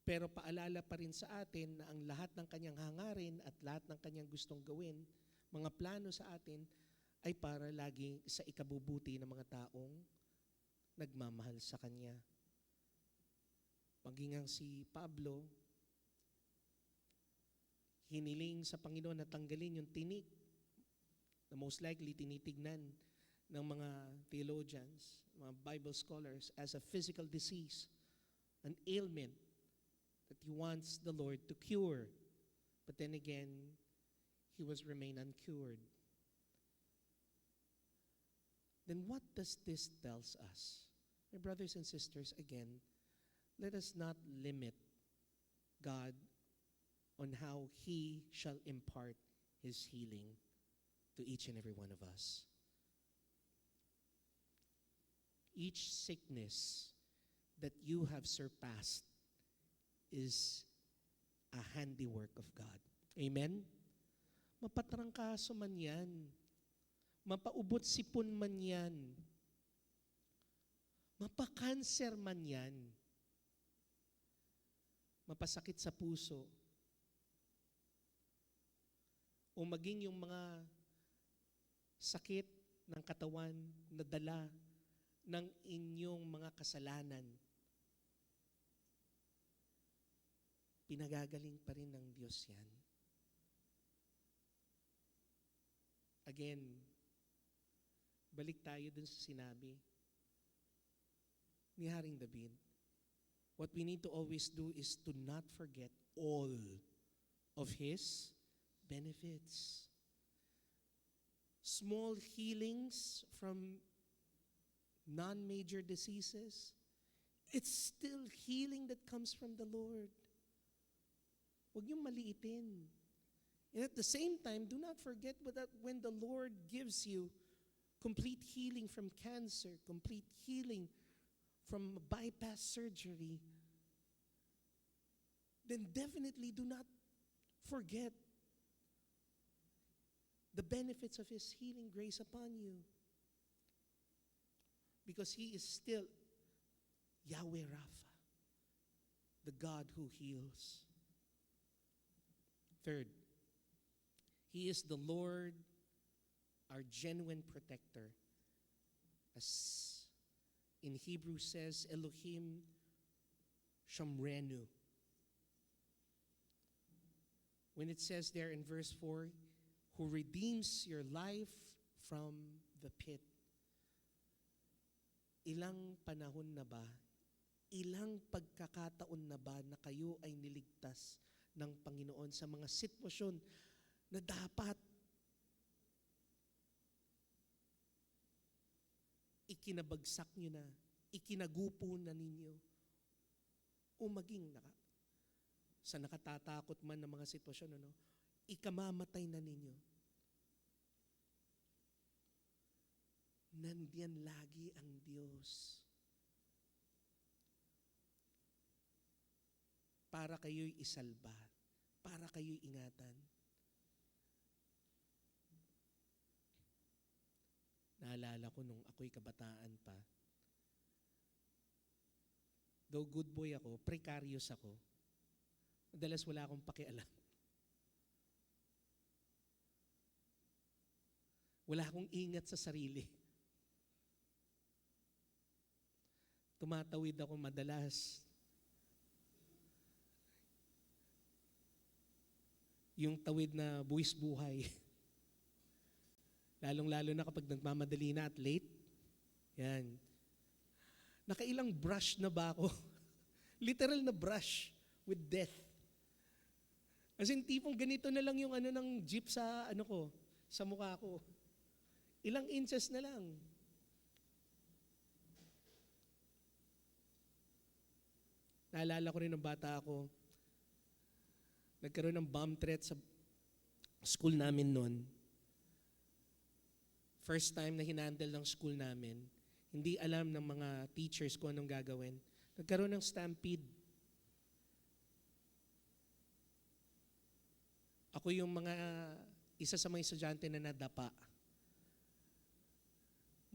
Pero paalala pa rin sa atin na ang lahat ng kanyang hangarin at lahat ng kanyang gustong gawin, mga plano sa atin, ay para lagi sa ikabubuti ng mga taong nagmamahal sa kanya. Maging ang si Pablo, hiniling sa Panginoon na tanggalin yung tinik na most likely tinitignan ng mga theologians, mga Bible scholars as a physical disease, an ailment that he wants the Lord to cure. But then again, he was remain uncured. Then what does this tells us? My brothers and sisters, again, let us not limit God on how He shall impart His healing to each and every one of us. Each sickness that you have surpassed is a handiwork of God. Amen? Mapatrangkaso man yan, mapaubot sipon man yan, mapakanser man yan, mapasakit sa puso, o maging yung mga sakit ng katawan na dala ng inyong mga kasalanan, pinagagaling pa rin ng Diyos yan. Again, balik tayo dun sa sinabi ni Haring David. What we need to always do is to not forget all of His benefits. Small healings from non-major diseases, it's still healing that comes from the Lord. Huwag niyong maliitin. And at the same time, do not forget that when the Lord gives you complete healing from cancer, complete healing from bypass surgery, then definitely do not forget the benefits of His healing grace upon you. Because He is still Yahweh Rapha, the God who heals. Third, He is the Lord, our genuine protector. As in Hebrew says, Elohim Shamrenu. When it says there in verse 4, who redeems your life from the pit. Ilang panahon na ba, ilang pagkakataon na ba na kayo ay niligtas ng Panginoon sa mga sitwasyon na dapat ikinabagsak nyo na, ikinagupo na ninyo, o maging sa nakatatakot man ng mga sitwasyon, ikamamatay na ninyo. Nandiyan lagi ang Diyos para kayo'y isalba, para kayo'y ingatan. Naalala ko nung ako'y kabataan pa, Though good boy ako, precarious ako. Madalas wala akong pakialam. Wala akong ingat sa sarili. Tumatawid ako madalas. Yung tawid na buwis buhay. Lalong-lalo na kapag nagmamadali na at late. Yan. Nakailang brush na ba ako? Literal na brush with death. As in, tipong ganito na lang yung ng jeep sa sa mukha ko. Ilang inches na lang. Naalala ko rin ng bata ako, nagkaroon ng bomb threat sa school namin noon. First time na hinandle ng school namin, hindi alam ng mga teachers kung anong gagawin. Nagkaroon ng stampede. Ako yung isa sa mga estudyante na nadapa.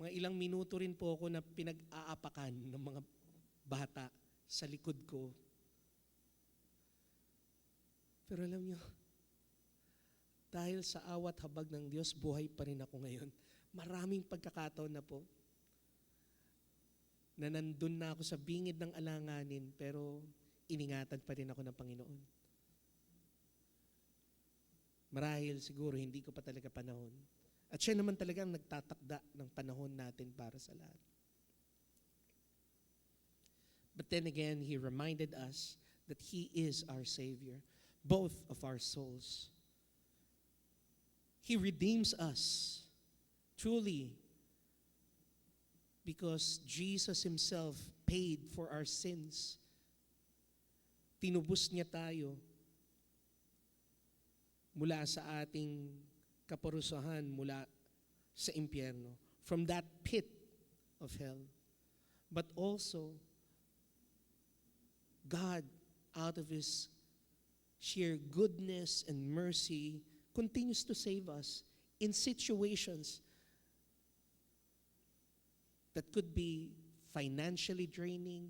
Mga ilang minuto rin po ako na pinag-aapakan ng mga bata sa likod ko. Pero alam nyo, dahil sa awat habag ng Diyos, buhay pa rin ako ngayon. Maraming pagkakataon na po na nandun na ako sa bingid ng alanganin, pero iningatan pa rin ako ng Panginoon. Marahil siguro hindi ko pa talaga panahon. At siya naman talagang nagtatakda ng panahon natin para sa lahat. But then again, He reminded us that He is our Savior, both of our souls. He redeems us, truly, because Jesus Himself paid for our sins. Tinubos niya tayo mula sa ating kaparusahan, mula sa impyerno, from that pit of hell. But also, God, out of His sheer goodness and mercy, continues to save us in situations that could be financially draining,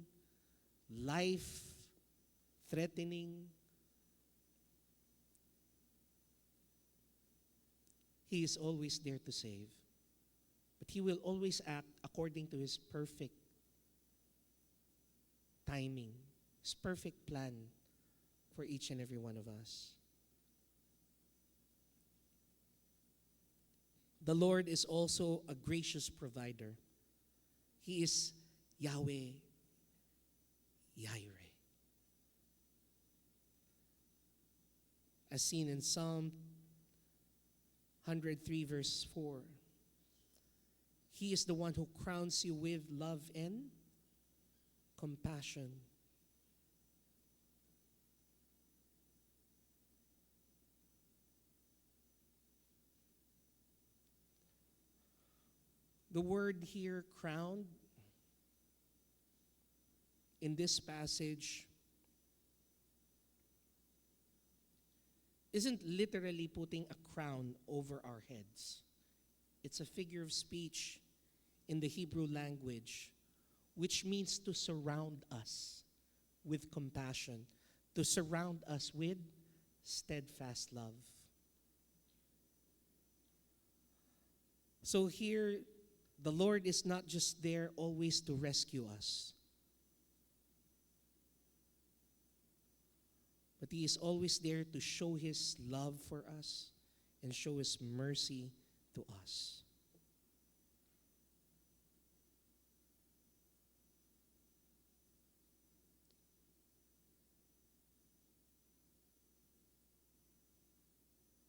life-threatening. He is always there to save. But He will always act according to His perfect timing, His perfect plan for each and every one of us. The Lord is also a gracious provider. He is Yahweh, Yireh. As seen in Psalm 103 verse 4. He is the one who crowns you with love and compassion. The word here, crowned, in this passage isn't literally putting a crown over our heads. It's a figure of speech in the Hebrew language, which means to surround us with compassion, to surround us with steadfast love. So here, the Lord is not just there always to rescue us, but He is always there to show His love for us and show His mercy to us.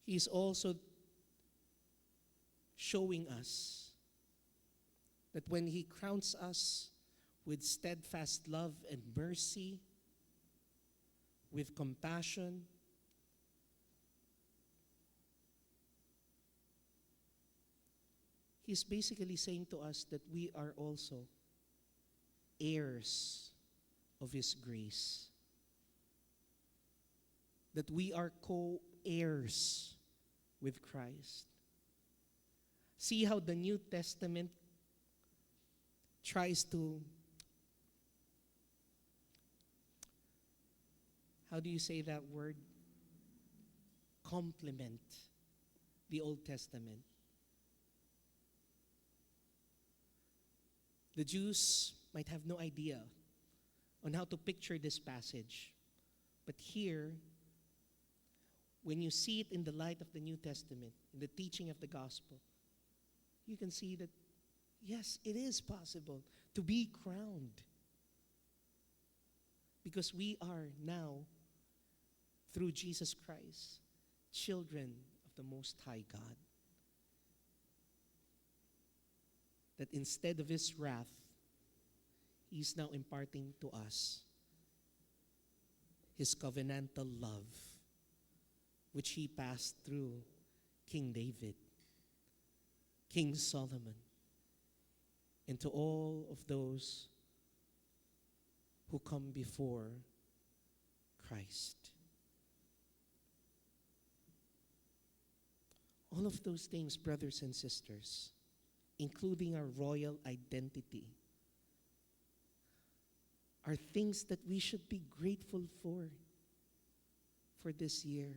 He is also showing us that when He crowns us with steadfast love and mercy, with compassion, He's basically saying to us that we are also heirs of His grace. That we are co-heirs with Christ. See how the New Testament tries to how do you say that word? Complement the Old Testament. The Jews might have no idea on how to picture this passage. But here, when you see it in the light of the New Testament, in the teaching of the gospel, you can see that, yes, it is possible to be crowned. Because we are now, through Jesus Christ, children of the Most High God. That instead of His wrath, He's now imparting to us His covenantal love, which He passed through King David, King Solomon, and to all of those who come before Christ. All of those things, brothers and sisters, including our royal identity, are things that we should be grateful for this year.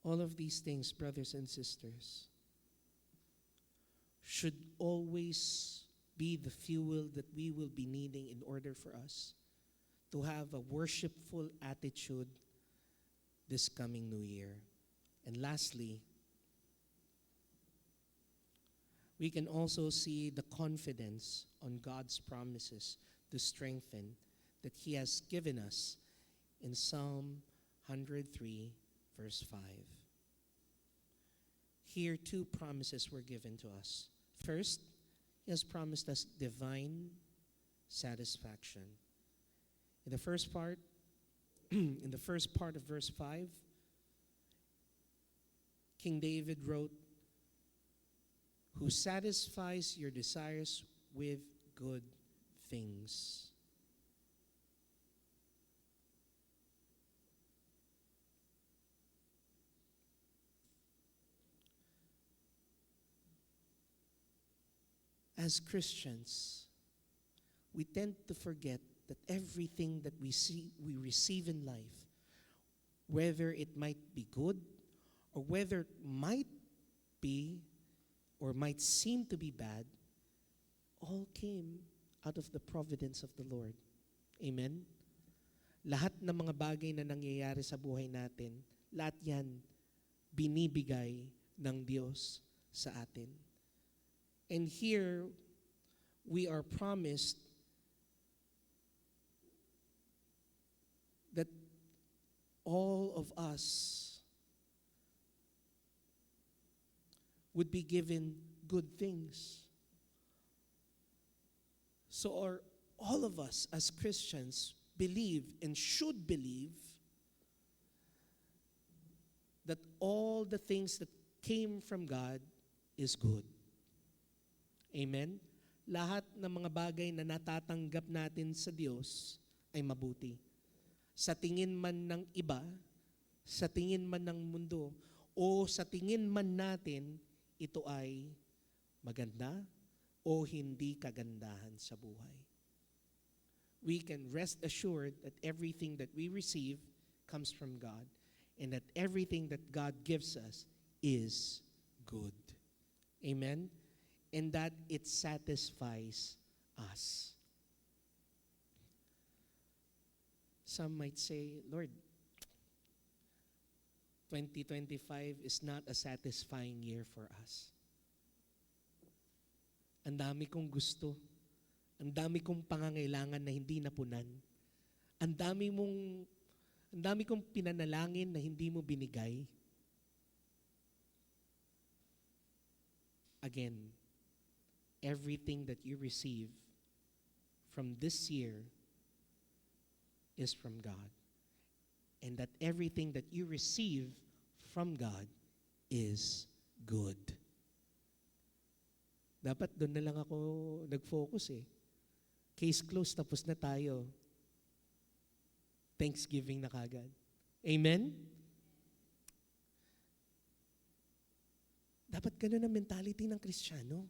All of these things, brothers and sisters, should always be the fuel that we will be needing in order for us to have a worshipful attitude this coming new year. And lastly, we can also see the confidence on God's promises to strengthen that He has given us in Psalm 103, verse 5. Here, two promises were given to us. First, He has promised us divine satisfaction. In the first part, in the first part of verse 5, King David wrote, "Who satisfies your desires with good things." As Christians, we tend to forget that everything that we receive in life, whether it might be good or whether it might be or might seem to be bad, all came out of the providence of the Lord. Amen? Lahat ng mga bagay na nangyayari sa buhay natin, lahat yan binibigay ng Diyos sa atin. And here, we are promised that all of us would be given good things. So all of us as Christians believe and should believe that all the things that came from God is good. Amen? Lahat ng mga bagay na natatanggap natin sa Diyos ay mabuti. Sa tingin man ng iba, sa tingin man ng mundo, o sa tingin man natin, ito ay maganda o hindi kagandahan sa buhay. We can rest assured that everything that we receive comes from God and that everything that God gives us is good. Amen? And that it satisfies us. Some might say, Lord, 2025 is not a satisfying year for us. Ang dami kong gusto. Ang dami kong pangangailangan na hindi napunan. Ang dami kong pinanalangin na hindi mo binigay. Again, everything that you receive from this year is from God. And that everything that you receive from God is good. Dapat doon na lang ako nag-focus eh. Case closed, tapos na tayo. Thanksgiving na kagad. Amen? Dapat ganun ang mentality ng Kristiyano.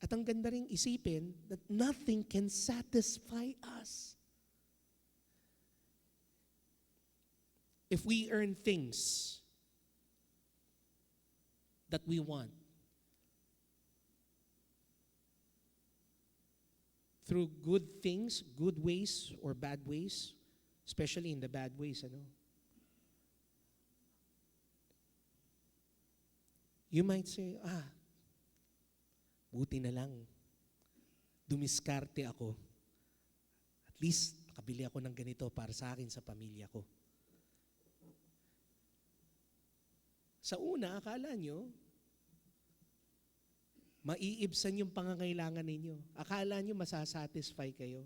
At ang ganda ring isipin that nothing can satisfy us. If we earn things that we want through good things, good ways or bad ways, especially in the bad ways, you might say, buti na lang, dumiskarte ako. At least, nakabili ako ng ganito para sa akin, sa pamilya ko. Sa una, akala nyo, maiibsan yung pangangailangan ninyo. Akala nyo masasatisfy kayo.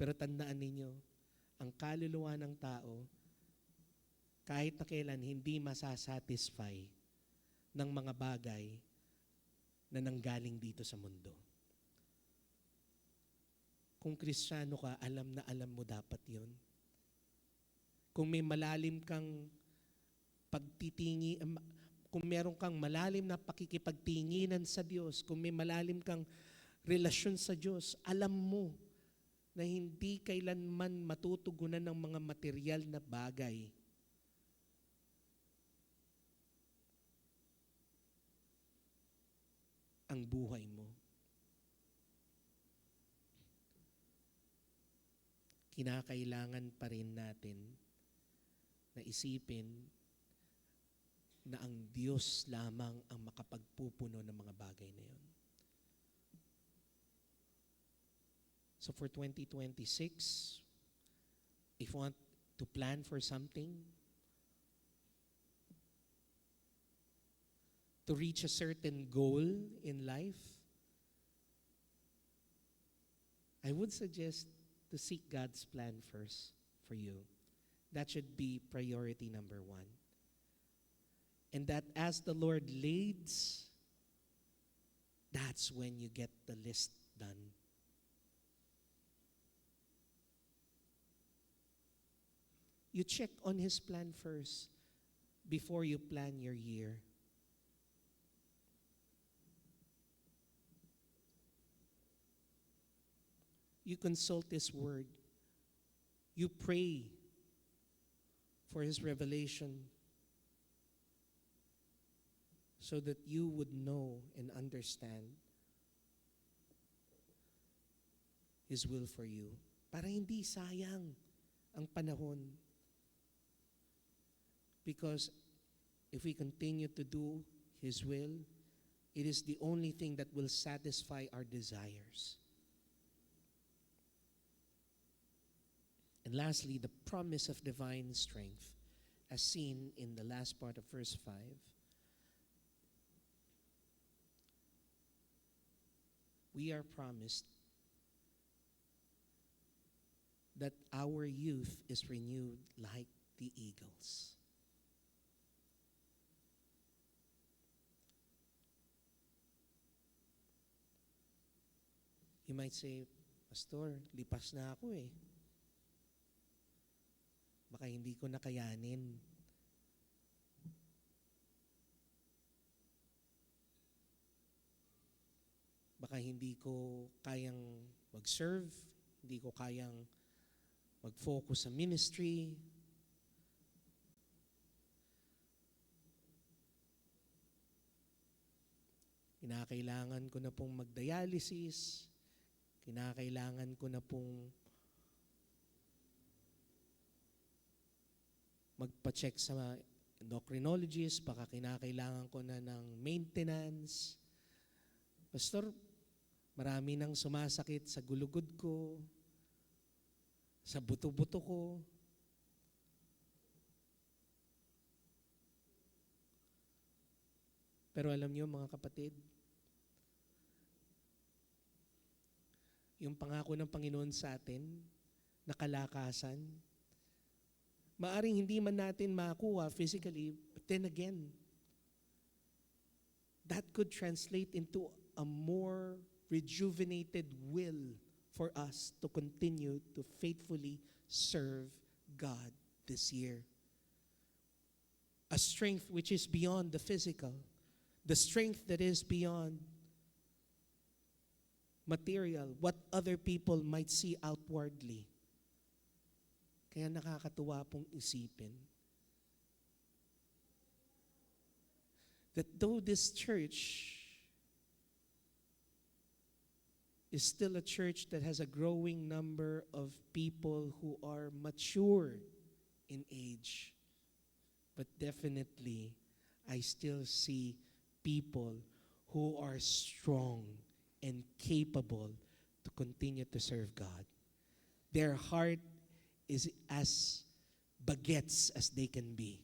Pero tandaan ninyo, ang kaluluwa ng tao, kahit na kailan hindi masasatisfy ng mga bagay na nanggaling dito sa mundo. Kung Kristiyano ka, alam na alam mo dapat yun. Kung may malalim kang kung meron kang malalim na pakikipagtinginan sa Diyos, kung may malalim kang relasyon sa Diyos, alam mo na hindi kailanman matutugunan ng mga material na bagay. Ang buhay mo. Kinakailangan pa rin natin na isipin na ang Diyos lamang ang makapagpupuno ng mga bagay na yun. So for 2026, if you want to plan for something, to reach a certain goal in life, I would suggest to seek God's plan first for you. That should be priority number 1. And that as the Lord leads, that's when you get the list done. You check on His plan first before you plan your year. You consult His Word. You pray for His revelation so that you would know and understand His will for you. Para hindi sayang ang panahon. Because if we continue to do His will, it is the only thing that will satisfy our desires. And lastly, the promise of divine strength, as seen in the last part of verse 5. We are promised that our youth is renewed like the eagles. You might say, Pastor, lipas na ako eh. Baka hindi ko nakayanin. Baka hindi ko kayang mag-serve, hindi ko kayang mag-focus sa ministry. Kinakailangan ko na pong mag-dialysis. Kinakailangan ko na pong magpa-check sa endocrinologist. Baka kinakailangan ko na ng maintenance. Pastor, marami nang sumasakit sa gulugod ko, sa buto-buto ko. Pero alam niyo mga kapatid, yung pangako ng Panginoon sa atin, na kalakasan, maaring hindi man natin makuha physically, but then again, that could translate into a more rejuvenated will for us to continue to faithfully serve God this year. A strength which is beyond the physical, the strength that is beyond material, what other people might see outwardly. Kaya nakakatuwa pong isipin that though this church is still a church that has a growing number of people who are mature in age, but definitely I still see people who are strong and capable to continue to serve God. Their heart is as baguettes as they can be.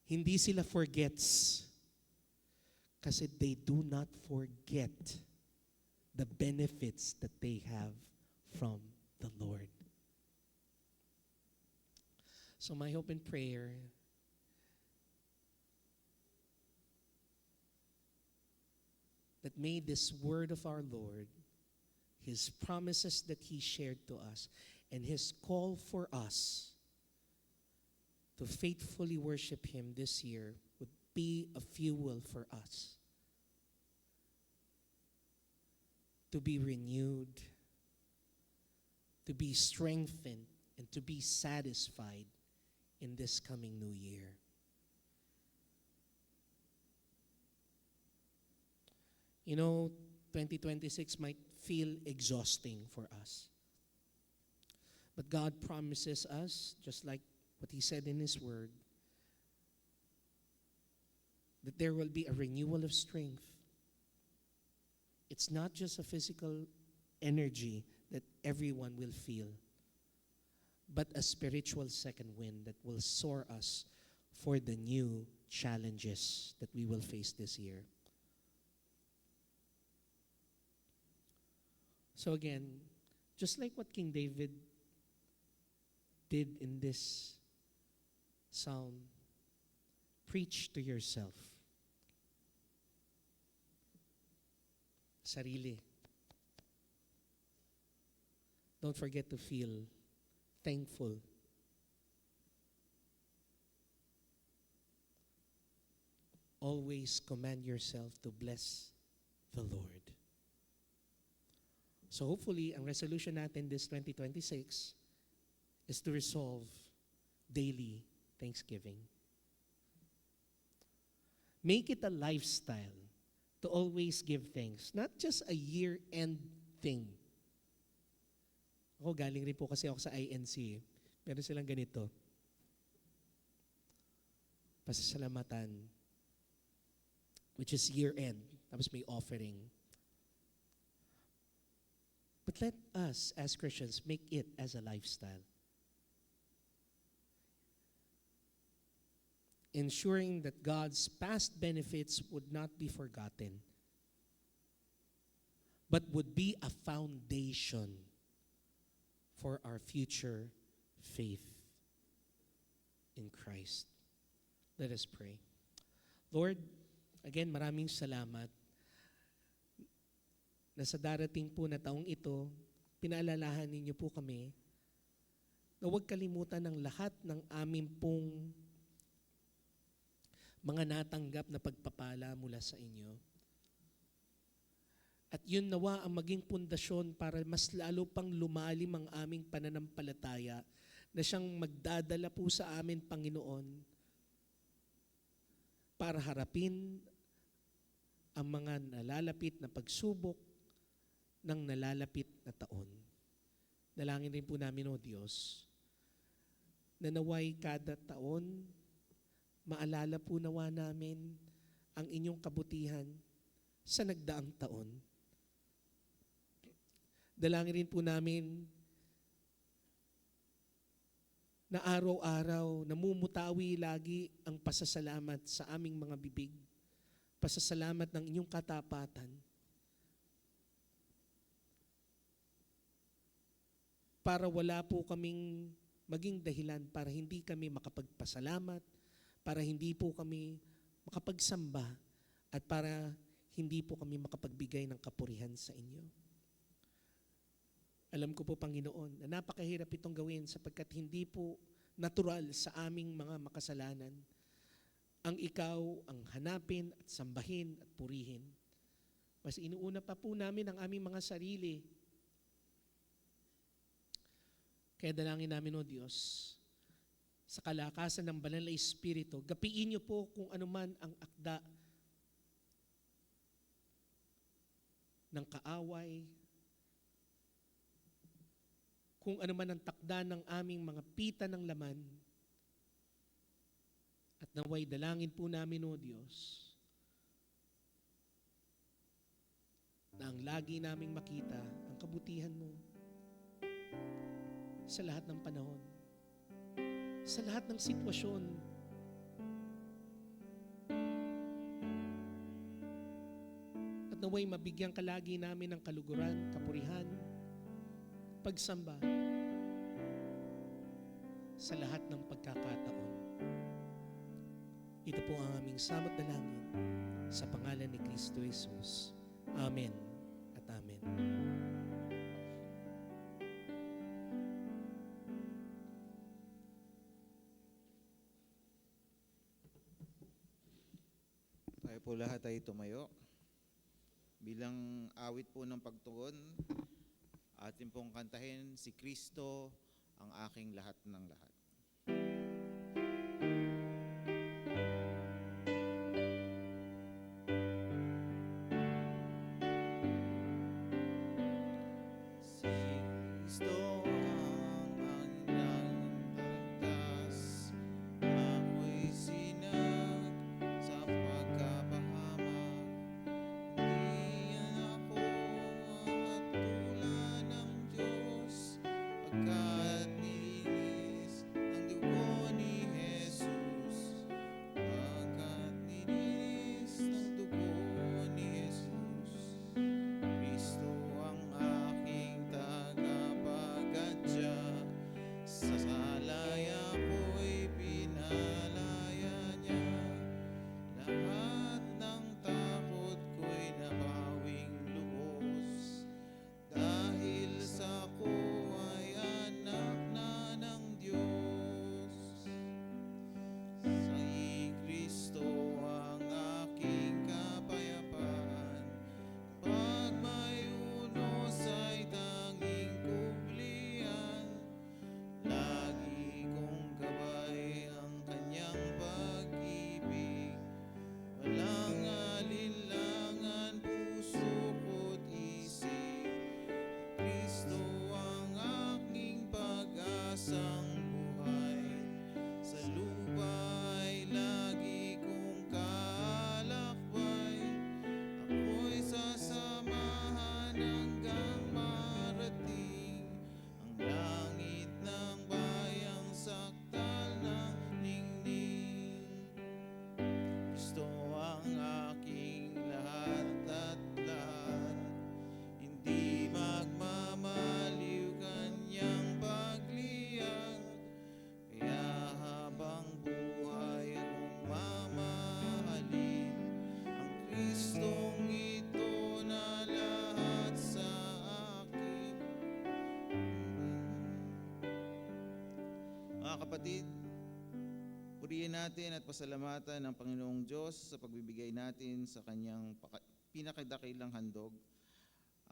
Hindi sila forgets kasi they do not forget the benefits that they have from the Lord. So my hope and prayer that may this word of our Lord, His promises that He shared to us, and His call for us to faithfully worship Him this year would be a fuel for us to be renewed, to be strengthened, and to be satisfied in this coming new year. You know, 2026 might feel exhausting for us. But God promises us, just like what He said in His Word, that there will be a renewal of strength. It's not just a physical energy that everyone will feel, but a spiritual second wind that will soar us for the new challenges that we will face this year. So again, just like what King David did in this psalm, preach to yourself. Sarili. Don't forget to feel thankful. Always command yourself to bless the Lord. So hopefully, ang resolution natin this 2026 is to resolve daily thanksgiving. Make it a lifestyle to always give thanks. Not just a year-end thing. Ako, galing rin po kasi ako sa INC. Meron silang ganito. Pasasalamatan, which is year-end. Tapos may offering. But let us, as Christians, make it as a lifestyle. Ensuring that God's past benefits would not be forgotten, but would be a foundation for our future faith in Christ. Let us pray. Lord, again, maraming salamat na sa darating po na taong ito, pinaalalahan ninyo po kami na huwag kalimutan ng lahat ng aming pong mga natanggap na pagpapala mula sa inyo. At yun nawa ang maging pundasyon para mas lalo pang lumalim ang aming pananampalataya na siyang magdadala po sa amin, Panginoon, para harapin ang mga nalalapit na pagsubok ng nalalapit na taon. Dalangin rin po namin, O Diyos, na naway kada taon, maalala po nawa namin ang inyong kabutihan sa nagdaang taon. Dalangin rin po namin na araw-araw namumutawi lagi ang pasasalamat sa aming mga bibig, pasasalamat ng inyong katapatan, para wala po kaming maging dahilan para hindi kami makapagpasalamat, para hindi po kami makapagsamba, at para hindi po kami makapagbigay ng kapurihan sa inyo. Alam ko po, Panginoon, na napakahirap itong gawin sapagkat hindi po natural sa aming mga makasalanan ang ikaw ang hanapin at sambahin at purihin. Mas inuuna pa po namin ang aming mga sarili. Kaya dalangin namin, O Diyos, sa kalakasan ng Banal na Espiritu, gapiin niyo po kung anuman ang akda ng kaaway, kung anuman ang takda ng aming mga pita ng laman, at naway dalangin po namin, O Diyos, na ang lagi naming makita ang kabutihan mo sa lahat ng panahon, sa lahat ng sitwasyon. At naway mabigyan ka lagi namin ng kaluguran, kapurihan, pagsamba sa lahat ng pagkakataon. Ito po ang aming samot dalangin sa pangalan ni Kristo Jesus. Amen at amen. Tayo po lahat ay tumayo. Bilang awit po ng pagtugon, atin pong kantahin si Kristo ang aking lahat ng lahat. Si Kristo ang nagligtas, ako'y sinag sa pagkapahamak. Di yan ako hatulan ng Diyos, pagkat nilinis ang dugo ni Jesus. Pagkat nilinis ang dugo ni Jesus. Kristo ang aking tagapagtadya, sa salaya ko'y pinalaya niya. Lahat ng takot ko'y nabawing lubos, dahil sa ako ay anak na ng Diyos. Sa Kristo ang aking kapayapaan, pag may unos ay tanging kublihan. Lagi kong gabay ang kanyang pag-ibig, walang alinlangan puso ko't isip. Kristo ang aking pag-asang buhay, sa lupa ay lagi kong kalakbay. Ako'y sasamahan hanggang marating ang langit ng bayang saktal ng ningning. Kristo ang aking lahat at lahat, hindi magmamaliw kanyang pagliyag. Kaya habang buhay akong mamahalin ang Kristong ito na lahat sa akin. Mga kapatid, purihin natin at pasalamatan ang Panginoong Diyos sa pagbibigay natin sa kanyang pinakadakilang handog,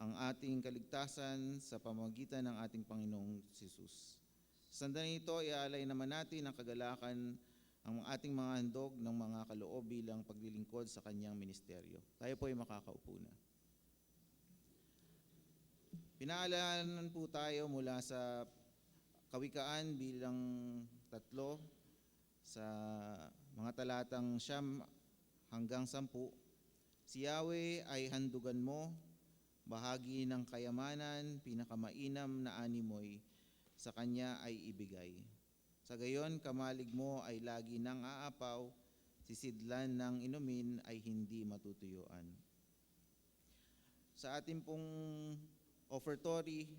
ang ating kaligtasan sa pamamagitan ng ating Panginoong Jesus. Sa sandaling ito, iaalay naman natin ang kagalakan ang ating mga handog ng mga kaloob bilang paglilingkod sa kanyang ministeryo. Tayo po ay makakaupo na. Pinaalanan po tayo mula sa Kawikaan bilang 3 sa mga talatang 9 hanggang 10. Si Yahweh ay handugan mo, bahagi ng kayamanan, pinakamainam na animoy, sa kanya ay ibigay. Sa gayon, kamalig mo ay lagi nang aapaw, sisidlan ng inumin ay hindi matutuyuan. Sa ating pong offertory,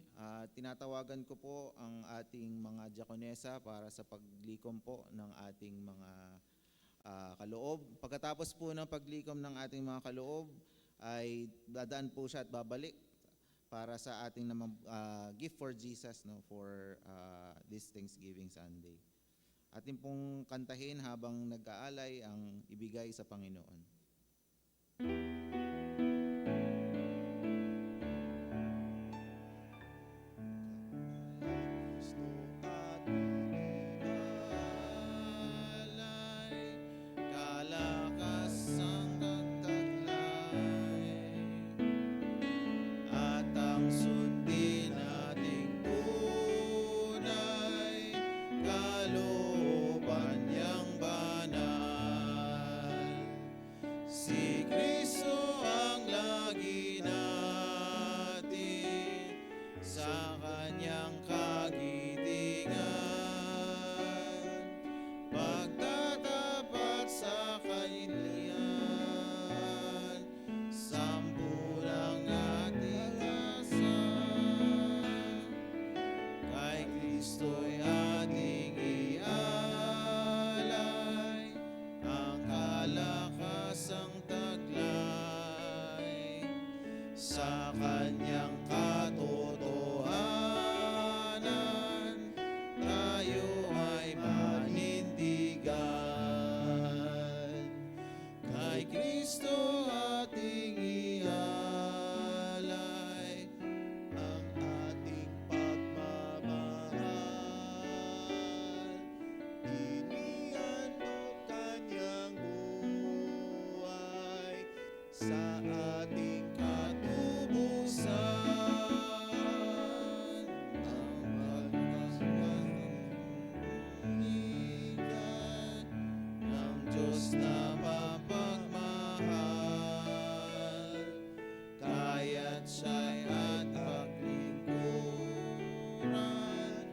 tinatawagan ko po ang ating mga diakonesa para sa paglikom po ng ating mga kaloob. Pagkatapos po ng paglikom ng ating mga kaloob, ay dadaan po siya at babalik para sa ating gift for Jesus, no, for this Thanksgiving Sunday. Atin pong kantahin habang nag-aalay ang ibigay sa Panginoon. Kristo ating Alay, kalakasang pagtaglay, at ang sundin nating tunay, kalooban niyang banal. Si Kristo ang lagi natin sa kanyang kagitingan, pagtatapat sa kailian, sampunang ating asal. Kay Kristo'y ating ialay ang kalakasang taglay, sa kanyang katotohanan tayo ay manindigan. Kay Kristo ating ialay ang ating pagmamahal, inihandog kanyang buhay sa ating katubusan. Ang pagmamahal ng Diyos na mapagmahal, kaya't siya'y at paglingkuran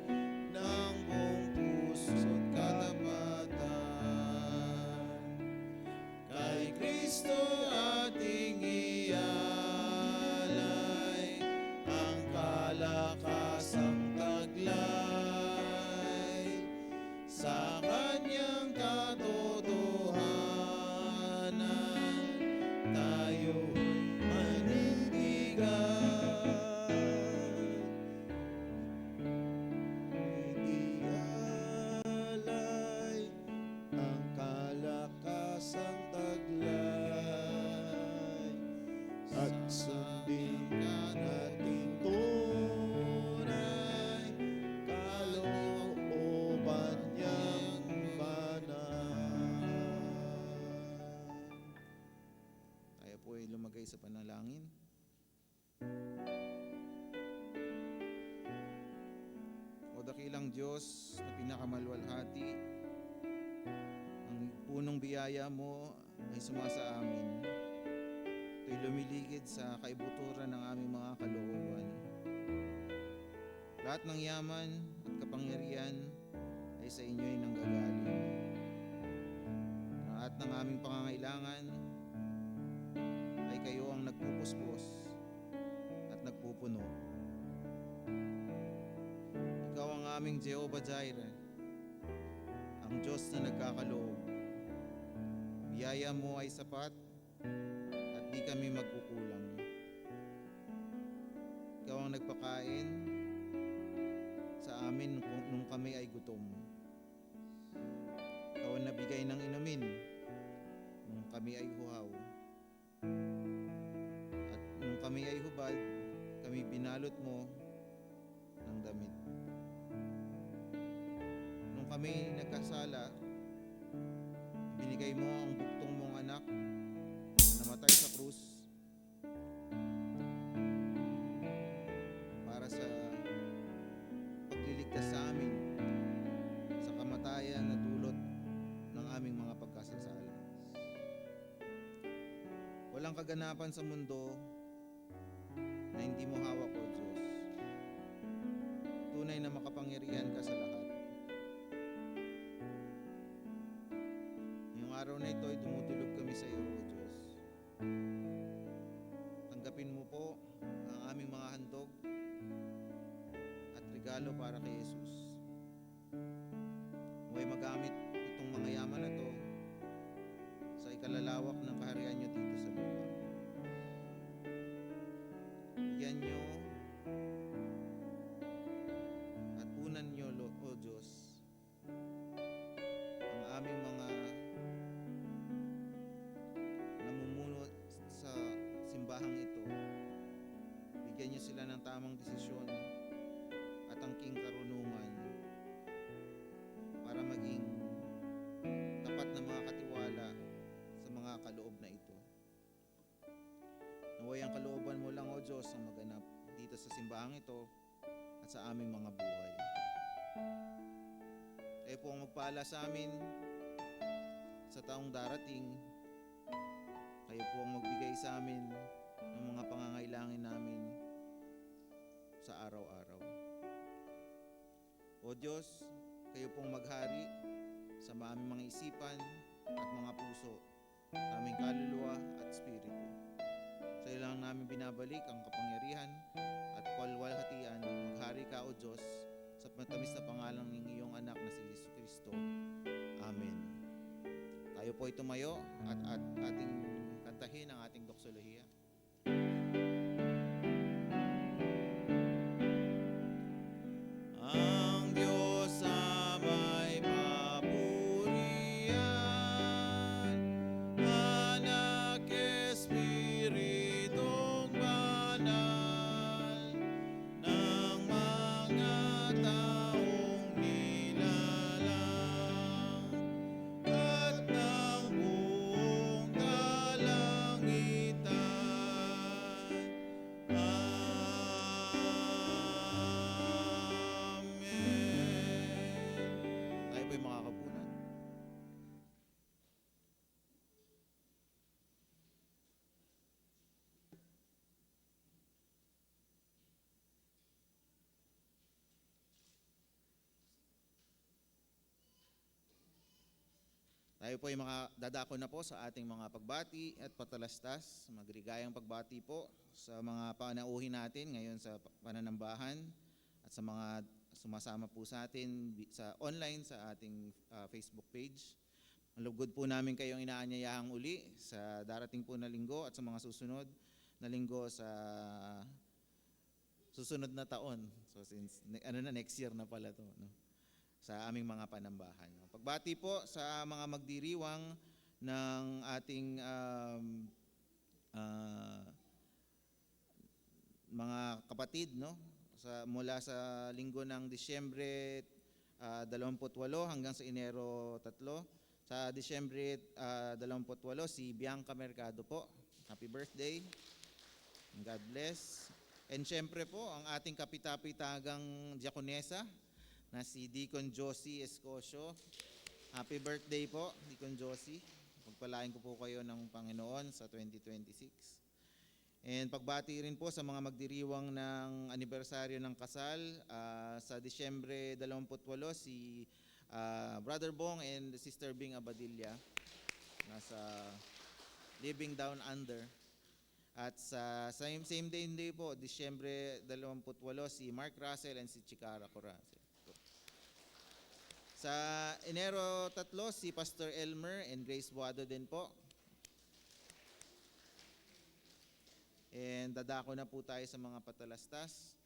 ng buong puso't katapatan. Kay Kristo ating ialay ang kalakasang taglay, sa kanyang katotohanan tayo'y manindigan. Ialay ang kalakasang taglay, at sundin nating tunay, kalooban niyang banal. Tayo po ay lumagay sa panalangin. O dakilang Diyos na pinakamalwalhati, ang punong biyaya mo ay sumasa amin. Ito'y lumiligid sa kaibuturan ng aming mga kalooban. Lahat ng yaman at kapangyarihan ay sa inyo'y nanggagaling. Lahat ng aming pangangailangan ay kayo ang nagpupuspos at nagpupuno. Ikaw ang aming Jehovah Jireh, ang Diyos na nagkakaloob. Biyaya mo ay sapat at di kami magkukulang. Ikaw ang nagpakain sa amin nung kami ay gutom. Ikaw ang nabigay ng inumin nung kami ay huhaw. At nung kami ay hubad, kami binalot mo ng damit. Nung kami nagkasala, binigay mo ang buktong mong anak na namatay sa krus para sa pagliligtas sa amin sa kamatayan na dulot ng aming mga pagkasasala. Walang kaganapan sa mundo na hindi mo hawak, O Diyos. Tunay na makapangyarihan ka sa lahat. Ngayong araw na ito ay tumutulog kami sa iyo, O Diyos. Tanggapin mo po ang aming mga handog at regalo para kay Jesus. Huwag magamit itong mga yaman na to sa ikalalawak ng kaharian niyo dito sa lupa. Bigyan niyo at punan niyo, O Diyos, aming mga namumuno sa simbahang ito, bigyan niyo sila ng tamang desisyon at angking karunungan para maging tapat na mga katiwala sa mga kaloob na ito. Naway ang kalooban mo lang, O Diyos, ang maganap dito sa simbahang ito at sa aming mga buhay. Kayo po ang magpala sa amin sa taong darating. Kayo po ang magbigay sa amin ng mga pangangailangan namin sa araw-araw. O Diyos, kayo pong maghari sa aming mga isipan at mga puso, sa aming kaluluwa at espiritu. Sa iyo lang namin binabalik ang kapangyarihan at kalwalhatian. Maghari ka, O Diyos, sa matamis na pangalan ng iyong anak na si Jesu Kristo. Amen. Tayo po ay tumayo at ating kantahin ang ating doksolohiya. Ang Diyos sa may papurihan, Anak, Espiritong banal, ng mga taong nilalang, at ng buong kalangitan. Amen. Tayo po'y makakapunan. Tayo po ay dadako na po sa ating mga pagbati at patalastas. Magligayang pagbati po sa mga panauhin natin ngayon sa pananambahan at sa mga sumasama po sa atin sa online sa ating Facebook page. Malugod po namin kayong inaanyayahang uli sa darating po na linggo at sa mga susunod na linggo sa susunod na taon. So since next year na pala to, no? Sa aming mga panambahan. Pagbati po sa mga magdiriwang ng ating mga kapatid, no? Mula sa linggo ng Disyembre 28 hanggang sa Enero 3. Sa Disyembre 28, si Bianca Mercado po. Happy birthday. God bless. And syempre po, ang ating kapitapitagang diakonesa na si Deacon Josie Escosio. Happy birthday po, Deacon Josie. Pagpalain ko po kayo ng Panginoon sa 2026. And pagbati rin po sa mga magdiriwang ng anibersaryo ng kasal. Sa Disyembre 28, si Brother Bong and Sister Bing Abadilla nasa Living Down Under. At sa same day po, Disyembre 28, si Mark Russell and si Chikara Corazon. Sa Enero 3, si Pastor Elmer and Grace Buado din po. And dadako na po tayo sa mga patalastas.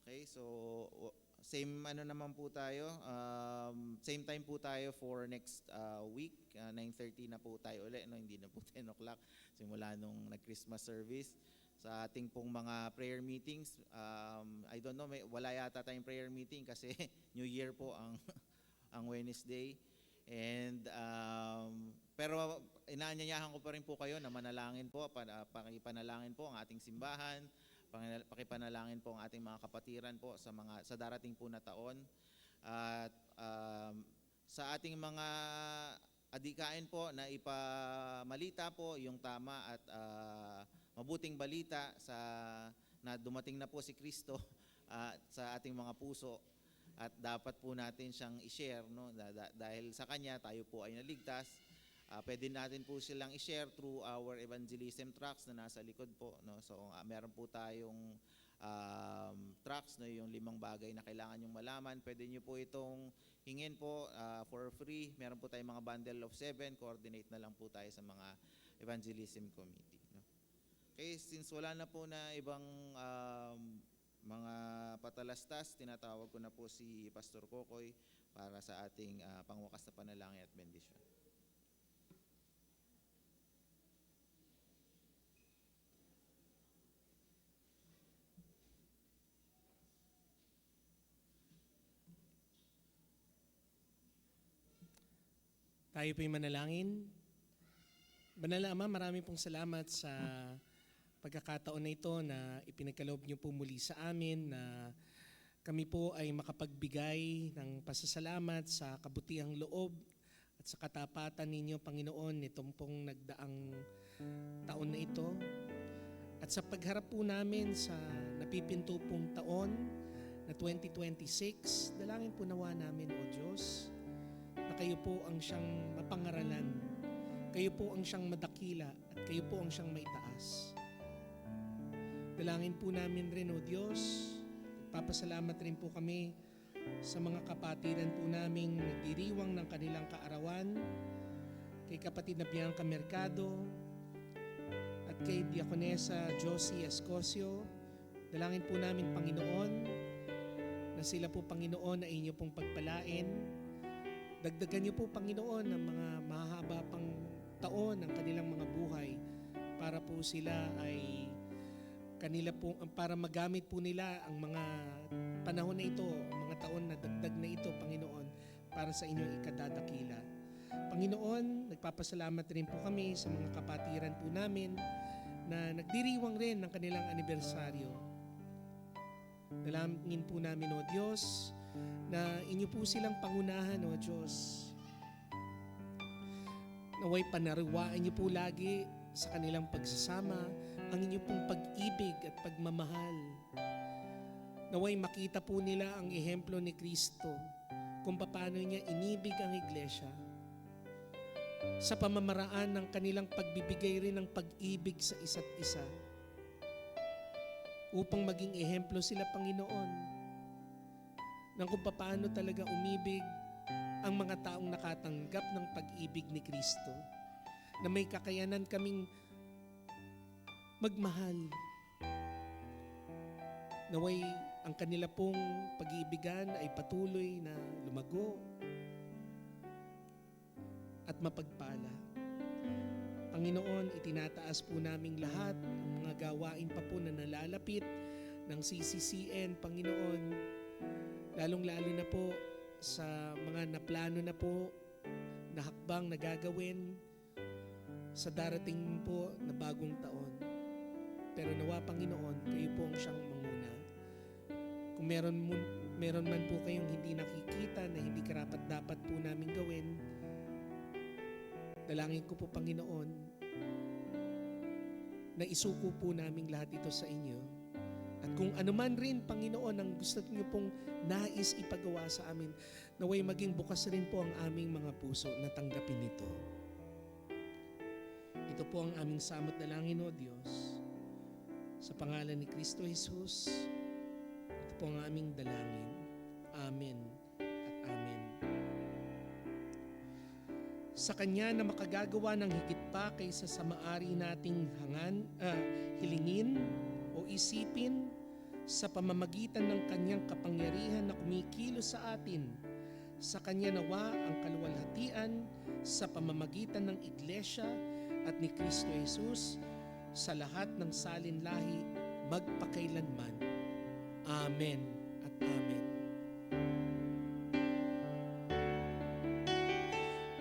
Okay, so same naman po tayo. Same time po tayo for next week. 9:30 na po tayo ulit, no? Hindi na po 10 o'clock simula nung nag-Christmas service. Sa ating pong mga prayer meetings, I don't know, wala yata tayong prayer meeting kasi New Year po ang Wednesday. And pero inaanyayahan ko pa rin po kayo na manalangin po, pakipanalangin po ang ating simbahan, pakipanalangin po ang ating mga kapatiran po sa darating po na taon. At sa ating mga adikain po na ipamalita po yung tama at mabuting balita na dumating na po si Kristo sa ating mga puso at dapat po natin siyang i-share, no? Dahil sa Kanya tayo po ay naligtas. Pwede natin po silang i-share through our evangelism tracts na nasa likod po, no? So meron po tayong tracts, no, yung 5 bagay na kailangan nyong malaman. Pwede nyo po itong hingin po for free. Meron po tayong mga bundle of 7. Coordinate na lang po tayo sa mga evangelism committee, no? Okay, since wala na po na ibang mga patalastas, tinatawag ko na po si Pastor Kokoy para sa ating pangwakas na panalangin at bendisyon. Tayo po'y manalangin. Banal na Ama, marami pong salamat sa pagkakataon na ito na ipinagkaloob niyo po muli sa amin na kami po ay makapagbigay ng pasasalamat sa kabutihang loob at sa katapatan ninyo, Panginoon, nitong pong nagdaang taon na ito. At sa pagharap po namin sa napipinto pong taon na 2026, dalangin po nawa namin, O Diyos, na kayo po ang siyang mapangaralan, kayo po ang siyang madakila, at kayo po ang siyang maitaas. Dalangin po namin rin, O Diyos, papasalamat rin po kami sa mga kapatiran po naming nagdiriwang ng kanilang kaarawan, kay kapatid na Bianca Mercado, at kay Diakonesa Josie Escosio. Dalangin po namin, Panginoon, na sila po, Panginoon, na inyo pong pagpalain. Dagdagan niyo po, Panginoon, ng mga mahahaba pang taon ng kanilang mga buhay para po sila ay para magamit po nila ang mga panahon na ito, ang mga taon na dagdag na ito, Panginoon, para sa inyong ikadadakila. Panginoon, nagpapasalamat rin po kami sa mga kapatiran po namin na nagdiriwang rin ng kanilang anibersaryo. Dalangin po namin, O Diyos, na inyo po silang pangunahan, O Diyos. Naway panariwaan niyo po lagi sa kanilang pagsasama ang inyo pong pag-ibig at pagmamahal. Naway makita po nila ang ehemplo ni Kristo kung paano niya inibig ang iglesia. Sa pamamaraan ng kanilang pagbibigay rin ng pag-ibig sa isa't isa. Upang maging ehemplo sila, Panginoon, ng kung paano talaga umibig ang mga taong nakatanggap ng pag-ibig ni Kristo, na may kakayanan kaming magmahal. Naway ang kanila pong pag-iibigan ay patuloy na lumago at mapagpala. Panginoon, itinataas po naming lahat ang mga gawain pa po na nalalapit ng CCCN, Panginoon, lalong-lalo na po sa mga naplano na po na hakbang na gagawin sa darating po na bagong taon. Pero nawa, Panginoon, kayo po ang siyang manguna. Kung meron man po kayong hindi nakikita na hindi karapat-dapat po namin gawin, dalangin ko po, Panginoon, na isuko po namin lahat ito sa inyo. At kung anuman rin, Panginoon, ang gusto niyo pong nais ipagawa sa amin, naway maging bukas rin po ang aming mga puso na tanggapin ito. Ito po ang aming samot dalangin, O Diyos. Sa pangalan ni Kristo Jesus, ito po ang aming dalangin. Amen at amen. Sa Kanya na makagagawa ng higit pa kaysa sa maari nating hilingin o isipin sa pamamagitan ng Kanyang kapangyarihan na kumikilos sa atin. Sa Kanya nawa ang kaluwalhatian sa pamamagitan ng Iglesia at ni Kristo Jesus sa lahat ng salin-lahi magpakailanman. Amen at amen.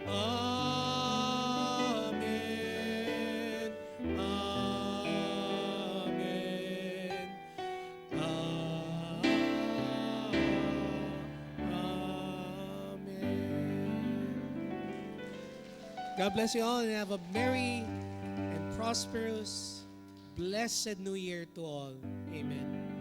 Amen. Amen. Amen. God bless you all and have a merry and prosperous, blessed New Year to all. Amen.